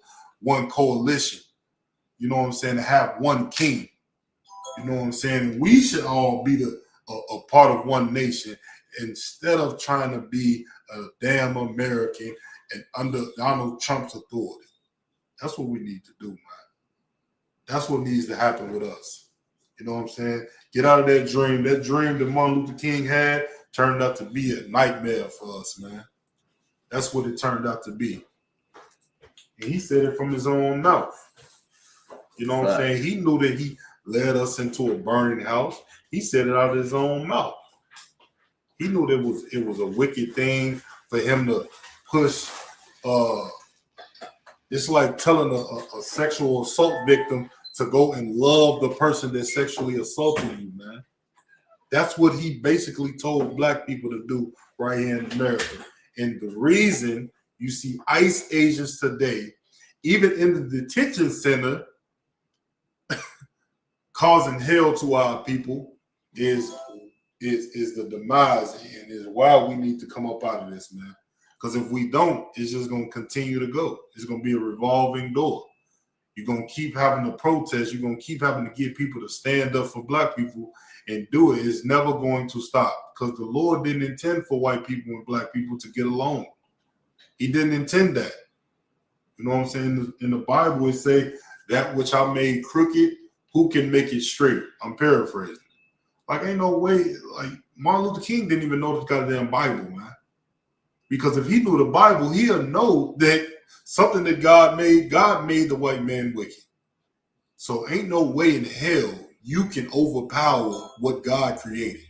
one coalition. You know what I'm saying? To have one king. You know what I'm saying? And we should all be a part of one nation instead of trying to be a damn American and under Donald Trump's authority. That's what we need to do, man. That's what needs to happen with us. You know what I'm saying? Get out of that dream. That dream that Martin Luther King had turned out to be a nightmare for us, man. That's what it turned out to be. And he said it from his own mouth. You know what I'm saying? He knew that he led us into a burning house. He said it out of his own mouth. He knew that it was a wicked thing for him to push. It's like telling a sexual assault victim to go and love the person that sexually assaulted you, man. That's what he basically told black people to do right here in America. And the reason you see ICE agents today, even in the detention center, causing hell to our people is the demise, and is why we need to come up out of this, man. Because if we don't, it's just going to continue to go. It's going to be a revolving door. You're going to keep having to protest. You're going to keep having to get people to stand up for black people and do it. It's never going to stop, because the Lord didn't intend for white people and black people to get along. He didn't intend that. You know what I'm saying? In the Bible, it say, that which I made crooked, who can make it straight? I'm paraphrasing. Like, ain't no way. Like, Martin Luther King didn't even know the goddamn Bible, man. Because if he knew the Bible, he'll know that something that God made the white man wicked. So ain't no way in hell you can overpower what God created.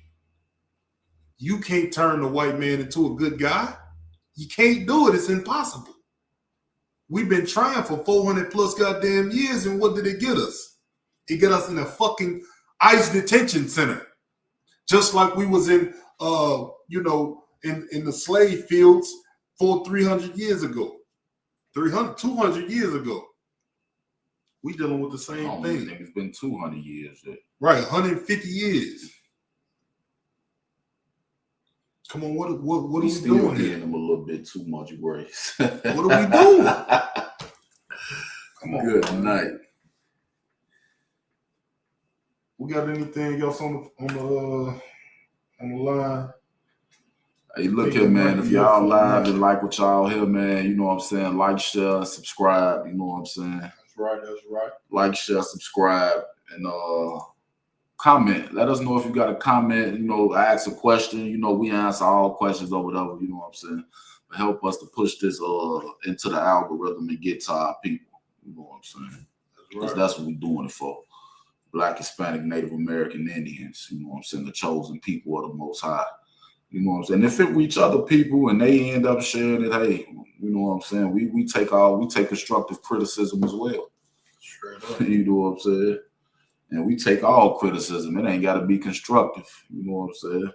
You can't turn the white man into a good guy. You can't do it. It's impossible. We've been trying for 400 plus goddamn years, and what did it get us? It got us in a fucking ICE detention center. Just like we was in, in the slave fields 300 years ago. 200 years ago. We dealing with the same thing. I think it's been 200 years. Right, 150 years. Come on, what are we doing here? Them a little bit too much grace. What are we doing? Come on. Good night. We got anything else on the line? Hey, look here, man. If y'all live and like what y'all hear, man, you know what I'm saying? Like, share, subscribe. You know what I'm saying? That's right. That's right. Like, share, subscribe, and comment. Let us know if you got a comment. You know, ask a question. You know, we answer all questions or whatever. You know what I'm saying? But help us to push this into the algorithm and get to our people. You know what I'm saying? That's right. That's what we're doing it for. Black, Hispanic, Native American, Indians. You know what I'm saying? The chosen people of the Most High. You know what I'm saying? If it reach other people and they end up sharing it, hey, you know what I'm saying? We take constructive criticism as well. Straight up. You know what I'm saying? And we take all criticism. It ain't got to be constructive. You know what I'm saying?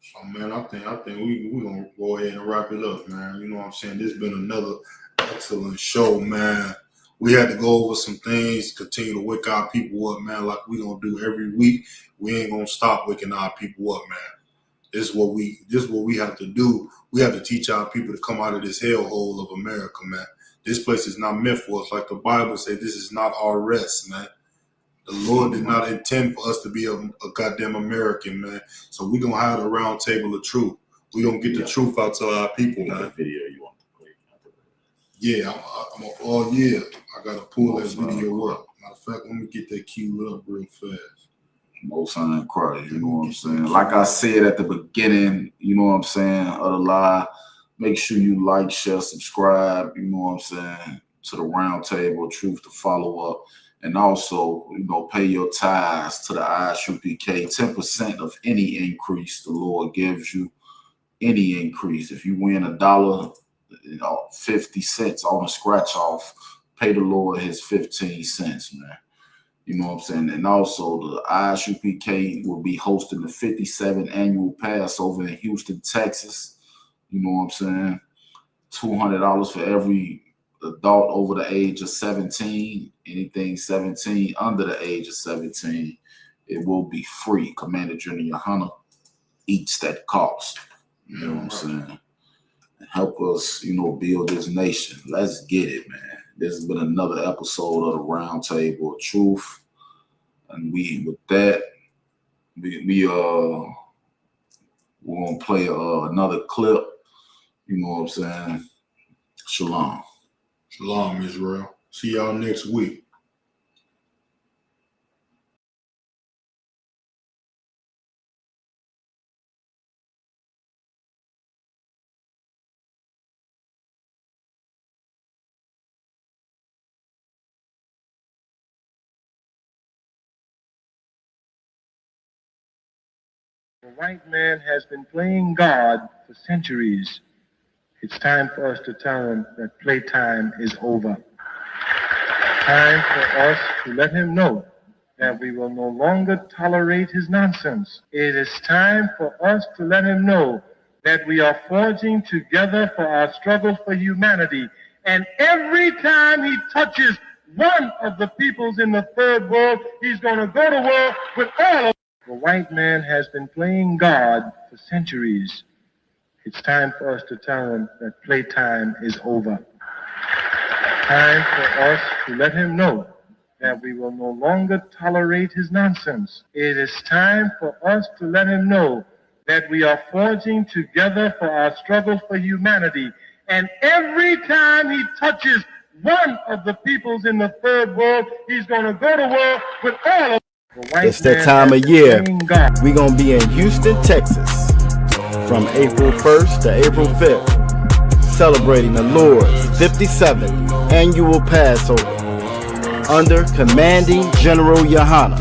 So, man, I think we gonna go ahead and wrap it up, man. You know what I'm saying? This has been another excellent show, man. We had to go over some things, continue to wake our people up, man, like we gonna do every week. We ain't gonna stop waking our people up, man. This is what we have to do. We have to teach our people to come out of this hellhole of America, man. This place is not meant for us. Like the Bible says, this is not our rest, man. The Lord did not intend for us to be a goddamn American, man. So we're gonna have a round table of truth. We're gonna get the truth out to our people, man. Video you want to play? Yeah, I gotta pull that video up. Matter of fact, let me get that queued up real fast. Most High in Christ, you know what I'm saying? Like I said at the beginning, you know what I'm saying, of the live, make sure you like, share, subscribe, you know what I'm saying, to the round table, truth to follow up. And also, you know, pay your tithes to the ISUPK. 10% of any increase the Lord gives you, any increase. If you win $1, 50 cents on a scratch off. Pay the Lord his 15 cents, man. You know what I'm saying? And also the ISUPK will be hosting the 57th annual Passover in Houston, Texas. You know what I'm saying? $200 for every adult over the age of 17. Anything 17 under the age of 17, it will be free. Commander Junior Hunter eats that cost. You know what I'm saying? Help us, build this nation. Let's get it, man. This has been another episode of the Round Table of Truth. And we're gonna play another clip. You know what I'm saying? Shalom. Shalom, Israel. See y'all next week. The white man has been playing God for centuries. It's time for us to tell him that playtime is over. Time for us to let him know that we will no longer tolerate his nonsense. It is time for us to let him know that we are forging together for our struggle for humanity. And every time he touches one of the peoples in the third world, he's going to go to war with all of them. The white man has been playing God for centuries. It's time for us to tell him that playtime is over. Time for us to let him know that we will no longer tolerate his nonsense. It is time for us to let him know that we are forging together for our struggle for humanity. And every time he touches one of the peoples in the third world, he's going to go to war with all of them. It's that time of year. We're going to be in Houston, Texas from April 1st to April 5th, celebrating the Lord's 57th annual Passover under Commanding General Yohana.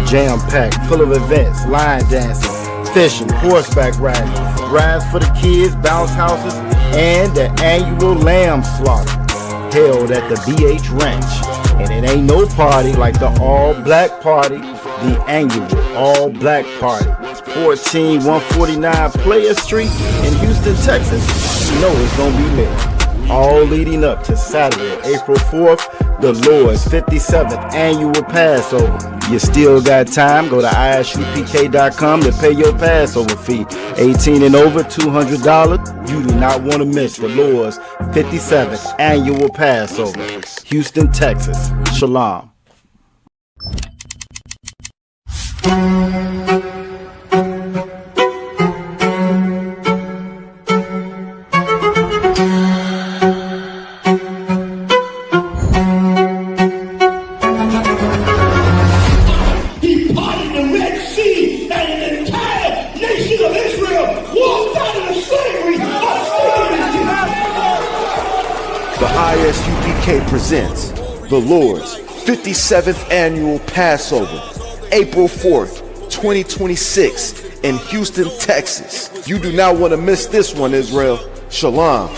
Jam-packed, full of events, line dancing, fishing, horseback riding, rides for the kids, bounce houses, and the annual lamb slaughter held at the BH Ranch. And it ain't no party like the all-black party, the annual all-black party. 14149 Player Street in Houston, Texas. You know it's gonna be lit. All leading up to Saturday, April 4th, the Lord's 57th annual Passover. You still got time. Go to isupk.com to pay your Passover fee. 18 and over, $200. You do not want to miss the Lord's 57th annual Passover. Houston, Texas. Shalom. ISUPK presents the Lord's 57th annual Passover, April 4th, 2026 in Houston, Texas. You do not want to miss this one, Israel. Shalom.